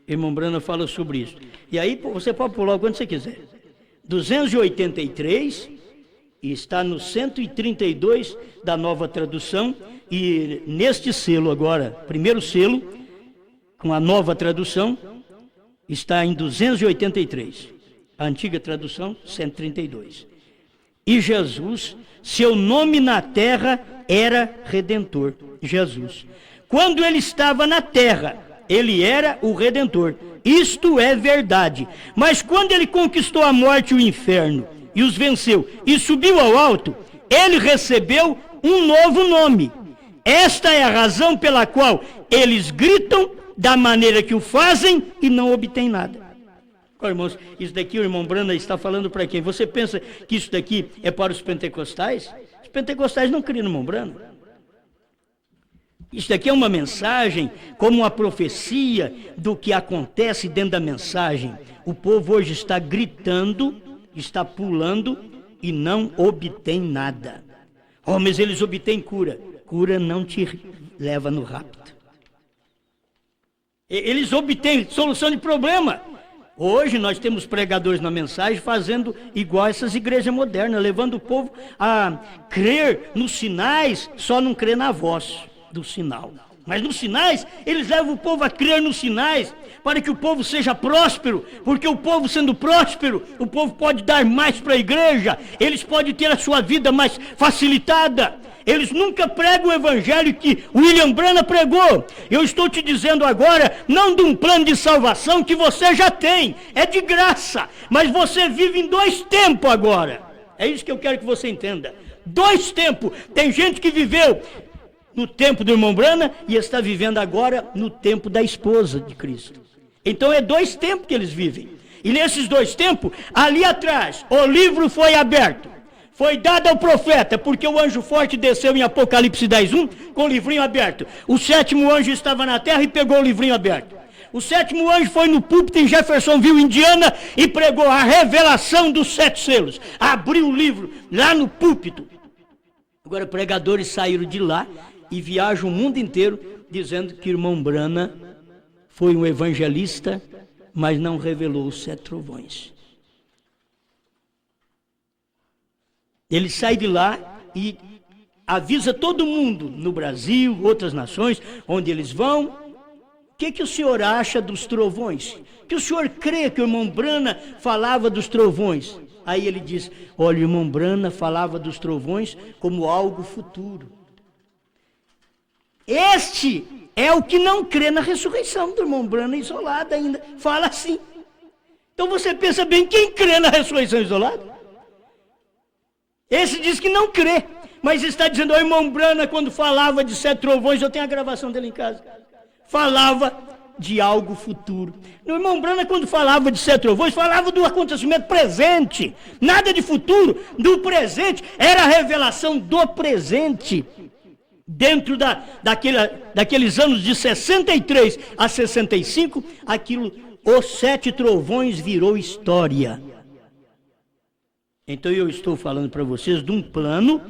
o irmão Brana fala sobre isso. E aí você pode pular quando você quiser. 283, e está no 132 da nova tradução. E neste selo agora, primeiro selo, com a nova tradução, está em 283. A antiga tradução, 132. E Jesus, seu nome na terra era Redentor. Jesus. Quando ele estava na terra, ele era o Redentor. Isto é verdade. Mas quando ele conquistou a morte e o inferno, e os venceu, e subiu ao alto, ele recebeu um novo nome. Esta é a razão pela qual eles gritam da maneira que o fazem e não obtêm nada. Irmãos, isso daqui o irmão Brana está falando para quem? Você pensa que isso daqui é para os pentecostais? Os pentecostais não criam no irmão Brana. Isso daqui é uma mensagem, como uma profecia do que acontece dentro da mensagem. O povo hoje está gritando, está pulando e não obtém nada. Mas eles obtêm cura. Cura não te leva no rapto. Eles obtêm solução de problema. Hoje nós temos pregadores na mensagem fazendo igual essas igrejas modernas, levando o povo a crer nos sinais, só não crer na voz do sinal. Mas nos sinais, eles levam o povo a crer nos sinais, para que o povo seja próspero, porque o povo sendo próspero, o povo pode dar mais para a igreja, eles podem ter a sua vida mais facilitada. Eles nunca pregam o evangelho que William Branham pregou. Eu estou te dizendo agora, não de um plano de salvação que você já tem, é de graça, mas você vive em dois tempos agora. É isso que eu quero que você entenda. Dois tempos. Tem gente que viveu no tempo do irmão Branham e está vivendo agora no tempo da esposa de Cristo. Então é dois tempos que eles vivem. E nesses dois tempos, ali atrás, o livro foi aberto. Foi dado ao profeta, porque o anjo forte desceu em Apocalipse 10:1 com o livrinho aberto. O sétimo anjo estava na terra e pegou o livrinho aberto. O sétimo anjo foi no púlpito em Jeffersonville, Indiana, e pregou a revelação dos 7 selos. Abriu o livro lá no púlpito. Agora pregadores saíram de lá e viajam o mundo inteiro dizendo que o irmão Branham foi um evangelista, mas não revelou os 7 trovões. Ele sai de lá e avisa todo mundo, no Brasil, outras nações, onde eles vão. O que o senhor acha dos trovões? Que o senhor crê que o irmão Branham falava dos trovões? Aí ele diz, olha, o irmão Branham falava dos trovões como algo futuro. Este é o que não crê na ressurreição do irmão Branham isolado ainda. Fala assim. Então você pensa bem, quem crê na ressurreição isolada? Esse diz que não crê, mas está dizendo, o irmão Branham, quando falava de 7 trovões, eu tenho a gravação dele em casa, falava de algo futuro. O irmão Branham, quando falava de 7 trovões, falava do acontecimento presente, nada de futuro, do presente, era a revelação do presente. Dentro daqueles anos de 63 a 65, os 7 trovões virou história. Então eu estou falando para vocês de um plano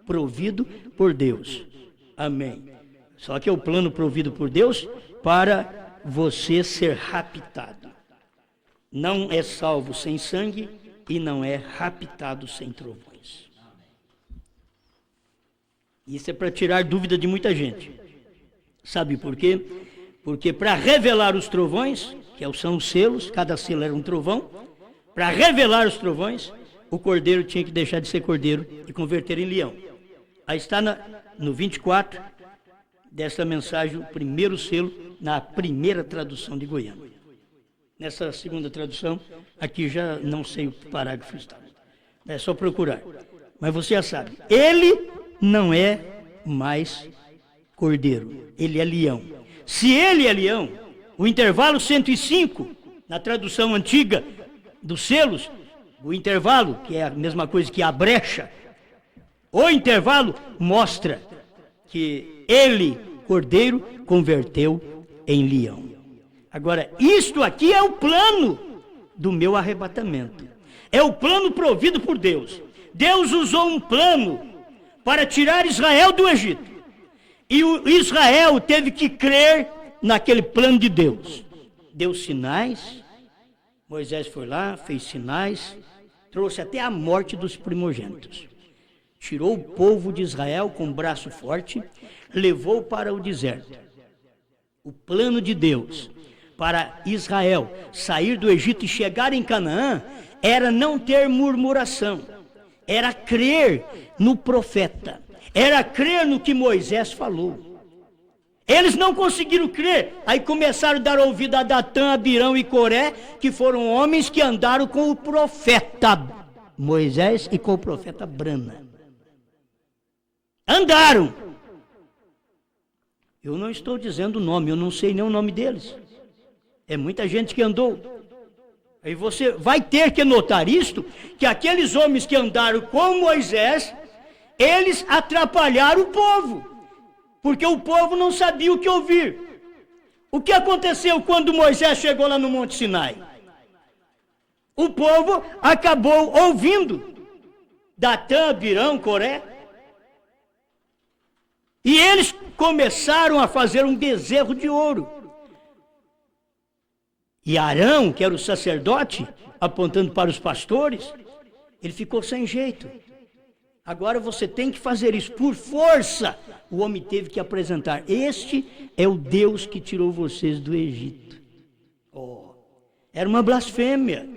provido por Deus. Amém. Só que é o plano provido por Deus para você ser raptado. Não é salvo sem sangue e não é raptado sem trovões. Isso é para tirar dúvida de muita gente. Sabe por quê? Porque para revelar os trovões, que são os selos, cada selo era um trovão, para revelar os trovões, o cordeiro tinha que deixar de ser cordeiro e converter em leão. Aí está no 24 dessa mensagem, o primeiro selo, na primeira tradução de Goiânia. Nessa segunda tradução, aqui já não sei o parágrafo está. É só procurar. Mas você já sabe, ele não é mais cordeiro, ele é leão. Se ele é leão, o intervalo 105, na tradução antiga dos selos, o intervalo, que é a mesma coisa que a brecha, o intervalo mostra que ele, cordeiro, converteu em leão. Agora, isto aqui é o plano do meu arrebatamento. É o plano provido por Deus. Deus usou um plano para tirar Israel do Egito. E Israel teve que crer naquele plano de Deus. Deu sinais, Moisés foi lá, fez sinais, trouxe até a morte dos primogênitos. Tirou o povo de Israel com um braço forte, levou para o deserto. O plano de Deus para Israel sair do Egito e chegar em Canaã era não ter murmuração, era crer no profeta, era crer no que Moisés falou. Eles não conseguiram crer, aí começaram a dar ouvido a Datã, Abirão e Coré, que foram homens que andaram com o profeta Moisés e com o profeta Branham. Andaram. Eu não estou dizendo o nome, eu não sei nem o nome deles. É muita gente que andou. Aí você vai ter que notar isto, que aqueles homens que andaram com Moisés, eles atrapalharam o povo. Porque o povo não sabia o que ouvir. O que aconteceu quando Moisés chegou lá no Monte Sinai? O povo acabou ouvindo Datã, Abirão, Coré. E eles começaram a fazer um bezerro de ouro. E Arão, que era o sacerdote, apontando para os pastores, ele ficou sem jeito. Agora você tem que fazer isso por força. O homem teve que apresentar: este é o Deus que tirou vocês do Egito. Oh, era uma blasfêmia.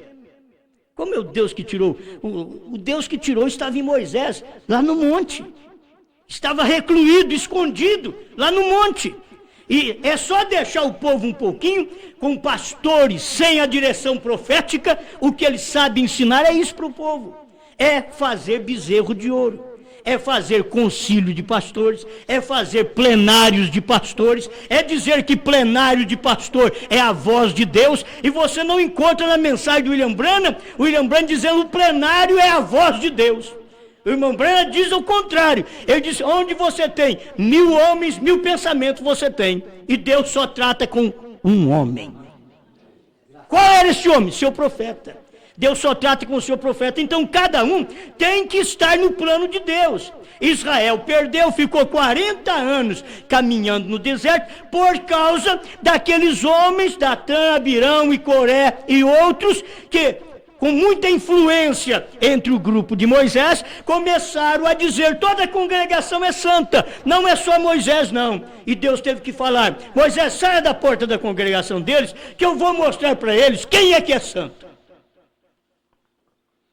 Como é o Deus que tirou? O Deus que tirou estava em Moisés, lá no monte. Estava recluído, escondido, lá no monte. E é só deixar o povo um pouquinho, com pastores, sem a direção profética, o que eles sabem ensinar é isso para o povo. É fazer bezerro de ouro, é fazer concílio de pastores, é fazer plenários de pastores, é dizer que plenário de pastor é a voz de Deus, e você não encontra na mensagem do William Branham dizendo o plenário é a voz de Deus. O irmão Branham diz o contrário. Ele diz, onde você tem 1000 homens, 1000 pensamentos você tem. E Deus só trata com um homem. Qual era esse homem? Seu profeta. Deus só trata com o seu profeta. Então cada um tem que estar no plano de Deus. Israel perdeu, ficou 40 anos caminhando no deserto por causa daqueles homens, Datã, Abirão e Coré e outros que, com muita influência entre o grupo de Moisés, começaram a dizer, toda a congregação é santa, não é só Moisés não. E Deus teve que falar, Moisés, saia da porta da congregação deles, que eu vou mostrar para eles quem é que é santo.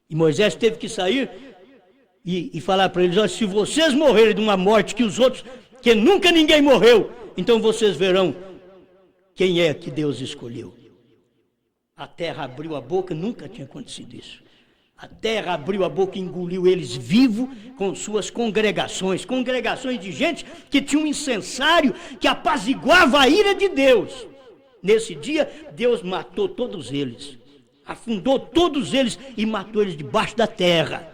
E Moisés teve que sair e falar para eles, olha, se vocês morrerem de uma morte que os outros, que nunca ninguém morreu, então vocês verão quem é que Deus escolheu. A terra abriu a boca, nunca tinha acontecido isso. A terra abriu a boca e engoliu eles vivos com suas congregações de gente que tinha um incensário que apaziguava a ira de Deus. Nesse dia, Deus matou todos eles, afundou todos eles e matou eles debaixo da terra,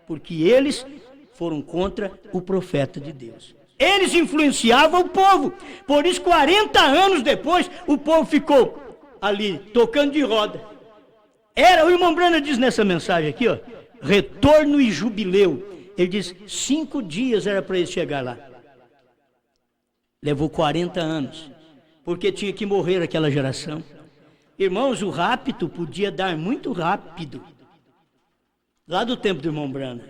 porque eles foram contra o profeta de Deus. Eles influenciavam o povo, por isso 40 anos depois, o povo ficou ali, tocando de roda. O irmão Branham diz nessa mensagem aqui, ó, retorno e jubileu. Ele diz, 5 dias era para ele chegar lá. Levou 40 anos, porque tinha que morrer aquela geração. Irmãos, o rapto podia dar muito rápido, lá do tempo do irmão Branham.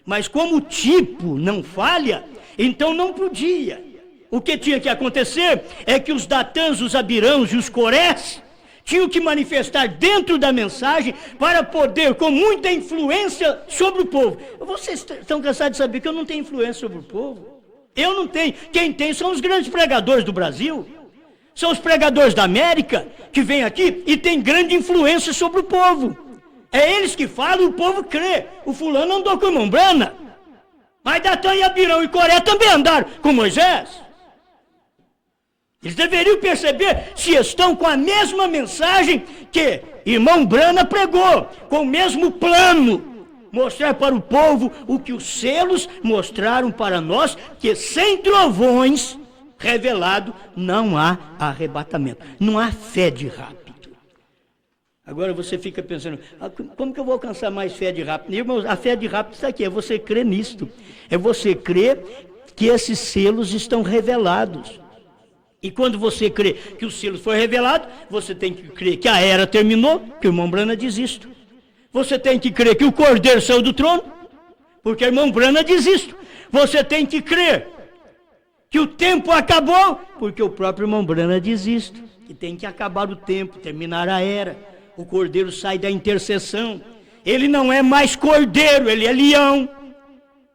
Mas como o tipo não falha, então não podia. O que tinha que acontecer é que os Datãs, os Abirãos e os Corés tinham que manifestar dentro da mensagem para poder, com muita influência sobre o povo. Vocês estão cansados de saber que eu não tenho influência sobre o povo? Eu não tenho. Quem tem são os grandes pregadores do Brasil. São os pregadores da América que vêm aqui e têm grande influência sobre o povo. É eles que falam, o povo crê. O fulano andou com o irmão Branham, mas Datã e Abirão e Coré também andaram com Moisés. Eles deveriam perceber se estão com a mesma mensagem que irmão Branham pregou, com o mesmo plano, mostrar para o povo o que os selos mostraram para nós, que sem trovões revelado não há arrebatamento, não há fé de rápido. Agora você fica pensando, como que eu vou alcançar mais fé de rápido? Irmãos, a fé de rápido está aqui, é você crer nisto, é você crer que esses selos estão revelados. E quando você crê que o selo foi revelado, você tem que crer que a era terminou, que o irmão Branham diz isto. Você tem que crer que o Cordeiro saiu do trono, porque o irmão Branham diz isto. Você tem que crer que o tempo acabou, porque o próprio irmão Branham diz isto, que tem que acabar o tempo, terminar a era. O Cordeiro sai da intercessão. Ele não é mais Cordeiro, ele é leão,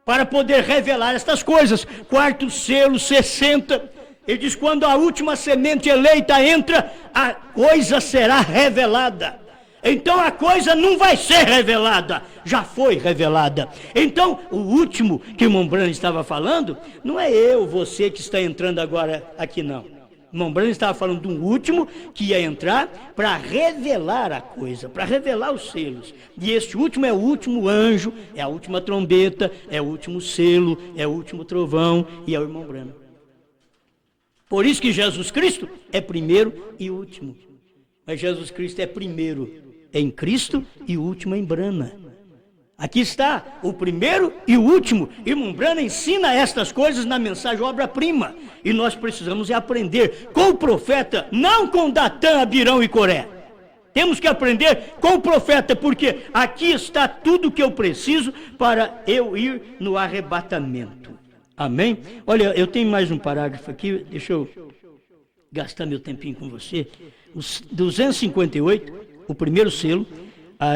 para poder revelar estas coisas. Quarto selo, 60. Ele diz, quando a última semente eleita entra, a coisa será revelada. Então a coisa não vai ser revelada, já foi revelada. Então o último que o irmão Branham estava falando, não é você que está entrando agora aqui não. O irmão Branham estava falando de um último que ia entrar para revelar a coisa, para revelar os selos. E este último é o último anjo, é a última trombeta, é o último selo, é o último trovão e é o irmão Branham. Por isso que Jesus Cristo é primeiro e último. Mas Jesus Cristo é primeiro em Cristo e último em Branham. Aqui está o primeiro e o último. Irmão Branham ensina estas coisas na mensagem obra-prima. E nós precisamos aprender com o profeta, não com Datã, Abirão e Coré. Temos que aprender com o profeta, porque aqui está tudo o que eu preciso para eu ir no arrebatamento. Amém? Olha, eu tenho mais um parágrafo aqui, deixa eu gastar meu tempinho com você. Os 258, o primeiro selo,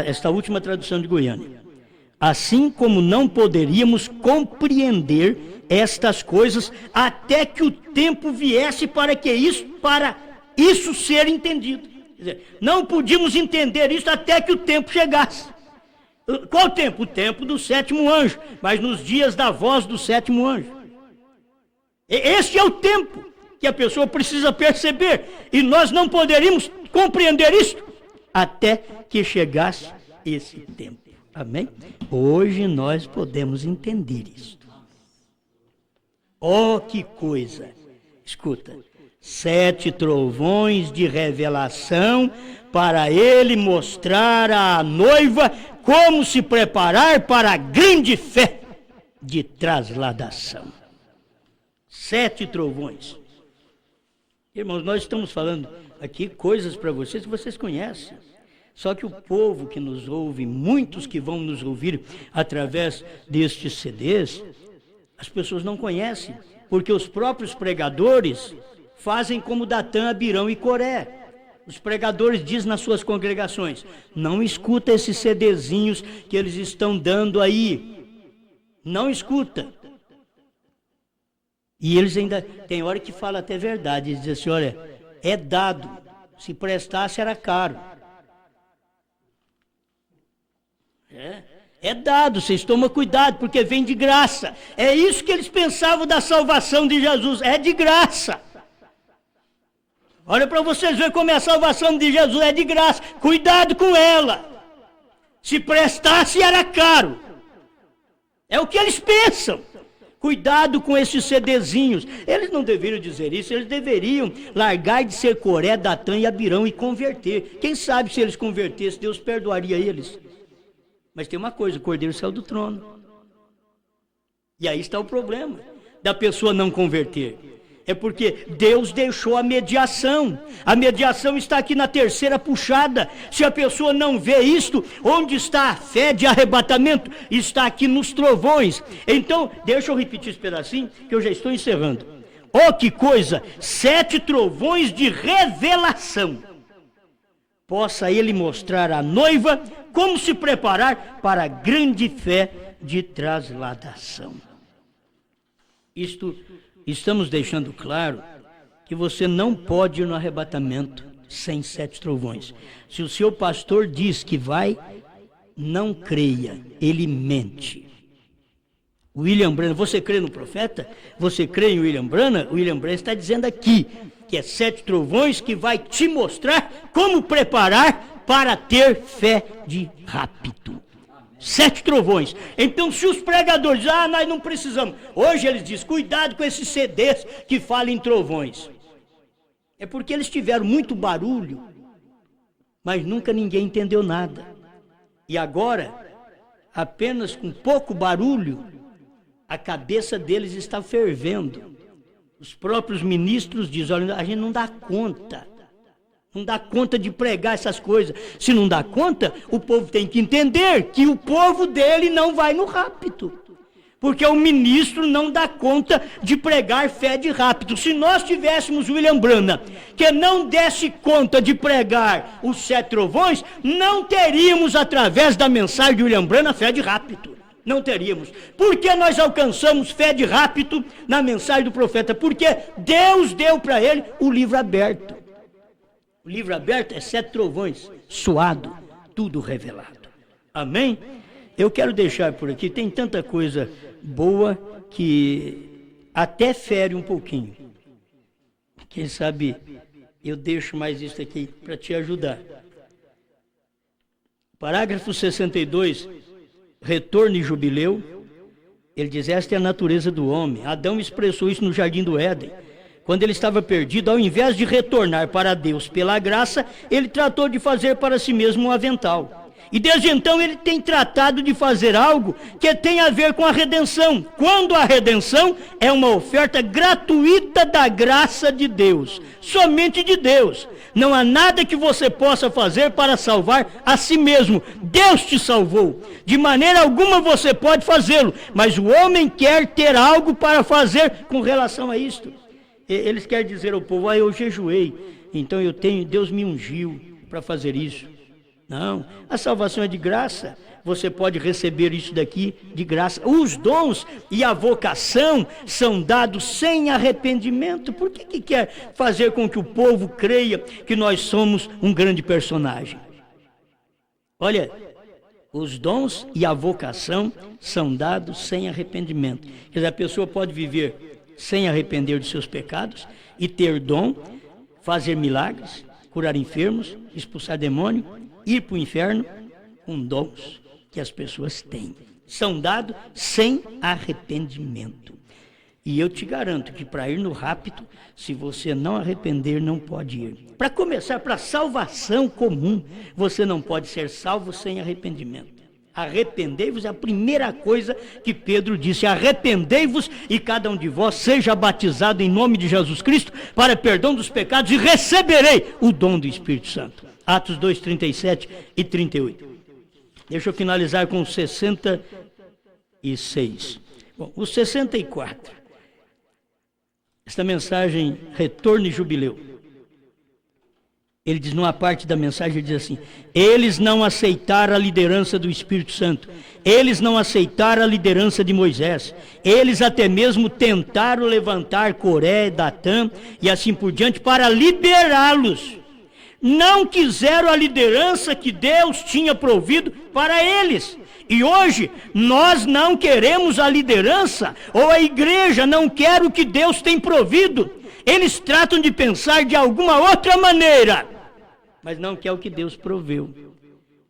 esta última tradução de Goiânia. Assim como não poderíamos compreender estas coisas até que o tempo viesse para isso ser entendido. Quer dizer, não podíamos entender isso até que o tempo chegasse. Qual tempo? O tempo do sétimo anjo, mas nos dias da voz do sétimo anjo. Este é o tempo que a pessoa precisa perceber, e nós não poderíamos compreender isto até que chegasse esse tempo. Amém? Hoje nós podemos entender isto. Oh, que coisa! Escuta, 7 trovões de revelação para ele mostrar à noiva como se preparar para a grande fé de trasladação. 7 trovões. Irmãos, nós estamos falando aqui coisas para vocês que vocês conhecem. Só que o povo que nos ouve, muitos que vão nos ouvir através destes CDs, as pessoas não conhecem, porque os próprios pregadores fazem como Datã, Abirão e Coré. Os pregadores dizem nas suas congregações: não escuta esses CDzinhos que eles estão dando aí. Não escuta. E eles ainda, tem hora que fala até verdade, eles dizem assim: olha, é dado, se prestasse era caro. É dado, vocês tomam cuidado, porque vem de graça. É isso que eles pensavam da salvação de Jesus, é de graça. Olha para vocês verem como é a salvação de Jesus, é de graça. Cuidado com ela. Se prestasse era caro. É o que eles pensam. Cuidado com esses CDzinhos. Eles não deveriam dizer isso, eles deveriam largar de ser Coré, Datã e Abirão e converter. Quem sabe se eles convertessem, Deus perdoaria eles. Mas tem uma coisa, o Cordeiro saiu do trono. E aí está o problema da pessoa não converter. É porque Deus deixou a mediação. A mediação está aqui na terceira puxada. Se a pessoa não vê isto, onde está a fé de arrebatamento? Está aqui nos trovões. Então, deixa eu repetir esse pedacinho, que eu já estou encerrando. Oh, que coisa! 7 trovões de revelação. Possa ele mostrar à noiva como se preparar para a grande fé de trasladação. Estamos deixando claro que você não pode ir no arrebatamento sem 7 trovões. Se o seu pastor diz que vai, não creia, ele mente. William Branham, você crê no profeta? Você crê em William Branham? William Branham está dizendo aqui que é 7 trovões que vai te mostrar como preparar para ter fé de rápido. 7 trovões. Então, se os pregadores dizem: nós não precisamos. Hoje eles dizem: cuidado com esses CDs que falam em trovões. É porque eles tiveram muito barulho, mas nunca ninguém entendeu nada. E agora, apenas com pouco barulho, a cabeça deles está fervendo. Os próprios ministros dizem: olha, a gente não dá conta. Não dá conta de pregar essas coisas. Se não dá conta, o povo tem que entender que o povo dele não vai no rápido. Porque o ministro não dá conta de pregar fé de rápido. Se nós tivéssemos William Branham, que não desse conta de pregar os 7 trovões, não teríamos, através da mensagem de William Branham, fé de rápido. Não teríamos. Por que nós alcançamos fé de rápido na mensagem do profeta? Porque Deus deu para ele o livro aberto. O livro aberto é 7 trovões, suado, tudo revelado. Amém? Eu quero deixar por aqui, tem tanta coisa boa que até fere um pouquinho. Quem sabe eu deixo mais isso aqui para te ajudar. Parágrafo 62, retorno e jubileu. Ele diz: esta é a natureza do homem. Adão expressou isso no jardim do Éden. Quando ele estava perdido, ao invés de retornar para Deus pela graça, ele tratou de fazer para si mesmo um avental. E desde então ele tem tratado de fazer algo que tem a ver com a redenção, quando a redenção é uma oferta gratuita da graça de Deus, somente de Deus. Não há nada que você possa fazer para salvar a si mesmo. Deus te salvou. De maneira alguma você pode fazê-lo, mas o homem quer ter algo para fazer com relação a isto. Eles querem dizer ao povo: eu jejuei, então Deus me ungiu para fazer isso. Não, a salvação é de graça. Você pode receber isso daqui de graça. Os dons e a vocação são dados sem arrependimento. Por que quer fazer com que o povo creia que nós somos um grande personagem? Olha, os dons e a vocação são dados sem arrependimento. Quer dizer, a pessoa pode viver sem arrepender de seus pecados e ter dom, fazer milagres, curar enfermos, expulsar demônio, ir para o inferno com dons que as pessoas têm. São dados sem arrependimento. E eu te garanto que para ir no rapto, se você não arrepender, não pode ir. Para começar, para a salvação comum, você não pode ser salvo sem arrependimento. Arrependei-vos é a primeira coisa que Pedro disse: arrependei-vos e cada um de vós seja batizado em nome de Jesus Cristo para perdão dos pecados e receberei o dom do Espírito Santo. Atos 2, 37 e 38. Deixa eu finalizar com o 66. Bom, o 64. Esta mensagem, retorno e jubileu. Ele diz, numa parte da mensagem, ele diz assim: eles não aceitaram a liderança do Espírito Santo, eles não aceitaram a liderança de Moisés, eles até mesmo tentaram levantar Coré, Datã e assim por diante para liberá-los. Não quiseram a liderança que Deus tinha provido para eles. E hoje nós não queremos a liderança, ou a igreja não quer o que Deus tem provido. Eles tratam de pensar de alguma outra maneira, mas não quer o que Deus proveu.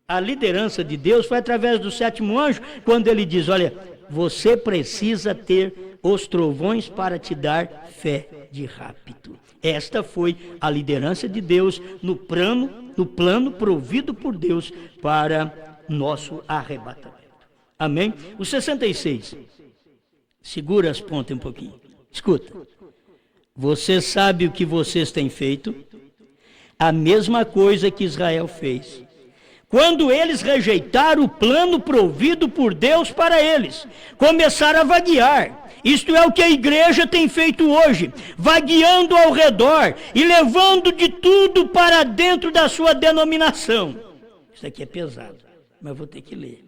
A liderança de Deus foi através do sétimo anjo, quando ele diz: olha, você precisa ter os trovões para te dar fé de rapto. Esta foi a liderança de Deus no plano provido por Deus para nosso arrebatamento. Amém? O 66. Segura as pontas um pouquinho. Escuta. Você sabe o que vocês têm feito? A mesma coisa que Israel fez. Quando eles rejeitaram o plano provido por Deus para eles, começaram a vaguear. Isto é o que a igreja tem feito hoje, vagueando ao redor e levando de tudo para dentro da sua denominação. Isso aqui é pesado, mas vou ter que ler.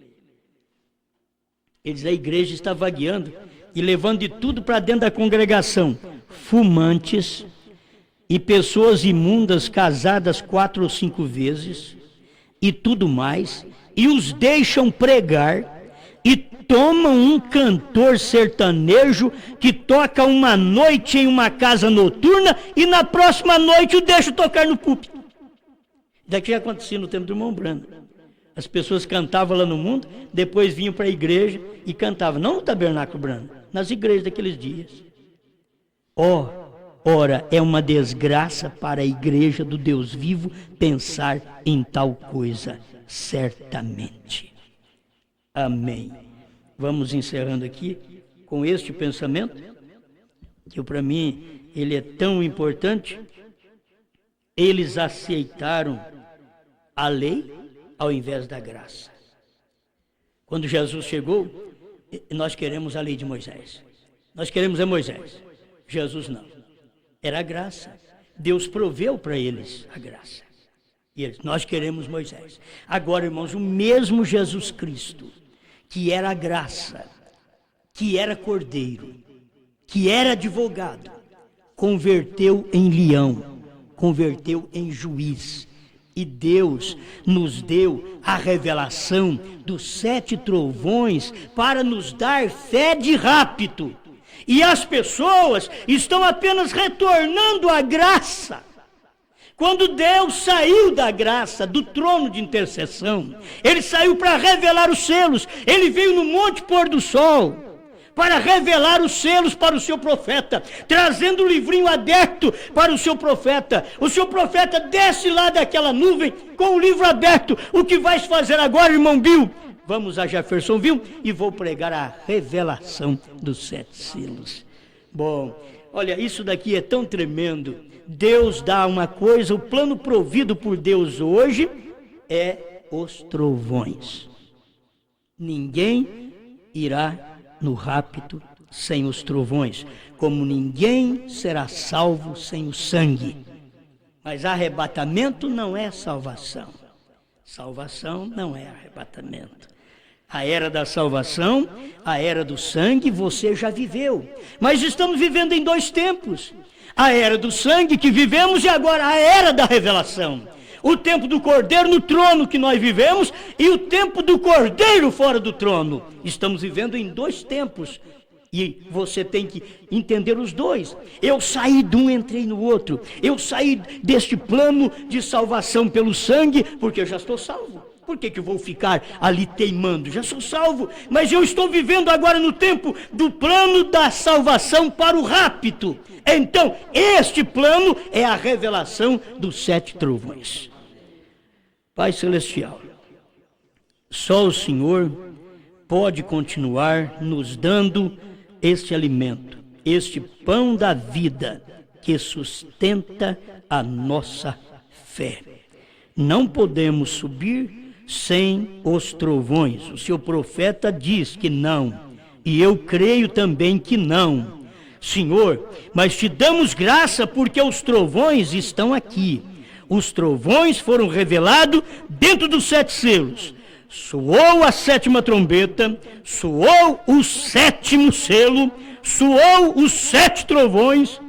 Eles, a igreja está vagueando e levando de tudo para dentro da congregação. Fumantes e pessoas imundas casadas 4 ou 5 vezes e tudo mais, e os deixam pregar e tomam um cantor sertanejo que toca uma noite em uma casa noturna e na próxima noite o deixa tocar no púlpito. Daqui já acontecia no tempo do irmão Brando. As pessoas cantavam lá no mundo, depois vinham para a igreja e cantavam, não no tabernáculo Brando, nas igrejas daqueles dias. Ora, é uma desgraça para a igreja do Deus vivo pensar em tal coisa, certamente. Amém. Vamos encerrando aqui com este pensamento, que para mim ele é tão importante. Eles aceitaram a lei ao invés da graça. Quando Jesus chegou, nós queremos a lei de Moisés. Nós queremos a Moisés. Jesus não. Era a graça. Deus proveu para eles a graça. E eles, nós queremos Moisés. Agora, irmãos, o mesmo Jesus Cristo, que era a graça, que era cordeiro, que era advogado, converteu em leão, converteu em juiz. E Deus nos deu a revelação dos 7 trovões para nos dar fé de rapto. E as pessoas estão apenas retornando à graça. Quando Deus saiu da graça, do trono de intercessão, Ele saiu para revelar os selos. Ele veio no monte pôr do sol para revelar os selos para o seu profeta, trazendo o livrinho aberto para o seu profeta. O seu profeta desce lá daquela nuvem com o livro aberto. O que vais fazer agora, irmão Bill? Vamos a Jeffersonville e vou pregar a revelação dos 7 selos. Bom, olha, isso daqui é tão tremendo. Deus dá uma coisa, o plano provido por Deus hoje é os trovões. Ninguém irá no rapto sem os trovões, como ninguém será salvo sem o sangue. Mas arrebatamento não é salvação. Salvação não é arrebatamento. A era da salvação, a era do sangue, você já viveu. Mas estamos vivendo em dois tempos. A era do sangue que vivemos e agora a era da revelação. O tempo do Cordeiro no trono que nós vivemos e o tempo do Cordeiro fora do trono. Estamos vivendo em dois tempos. E você tem que entender os dois. Eu saí de um, entrei no outro. Eu saí deste plano de salvação pelo sangue, porque eu já estou salvo. Por que eu vou ficar ali teimando? Já sou salvo, mas eu estou vivendo agora no tempo do plano da salvação para o rapto. Então, este plano é a revelação dos 7 trovões. Pai Celestial, só o Senhor pode continuar nos dando este alimento, este pão da vida que sustenta a nossa fé. Não podemos subir sem os trovões. O seu profeta diz que não, e eu creio também que não. Senhor, mas te damos graça porque os trovões estão aqui. Os trovões foram revelados dentro dos 7 selos. Soou a 7ª trombeta, soou o 7º selo, soou os 7 trovões,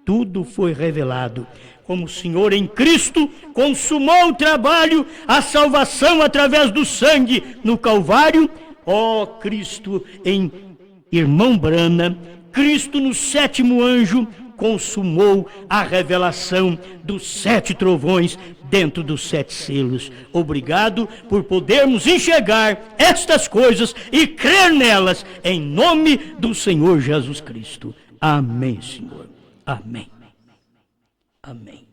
tudo foi revelado. Como o Senhor em Cristo consumou o trabalho, a salvação através do sangue no Calvário, ó Cristo em irmão Brana, Cristo no 7º anjo, consumou a revelação dos 7 trovões dentro dos 7 selos. Obrigado por podermos enxergar estas coisas e crer nelas, em nome do Senhor Jesus Cristo. Amém, Senhor. Amém. Amém.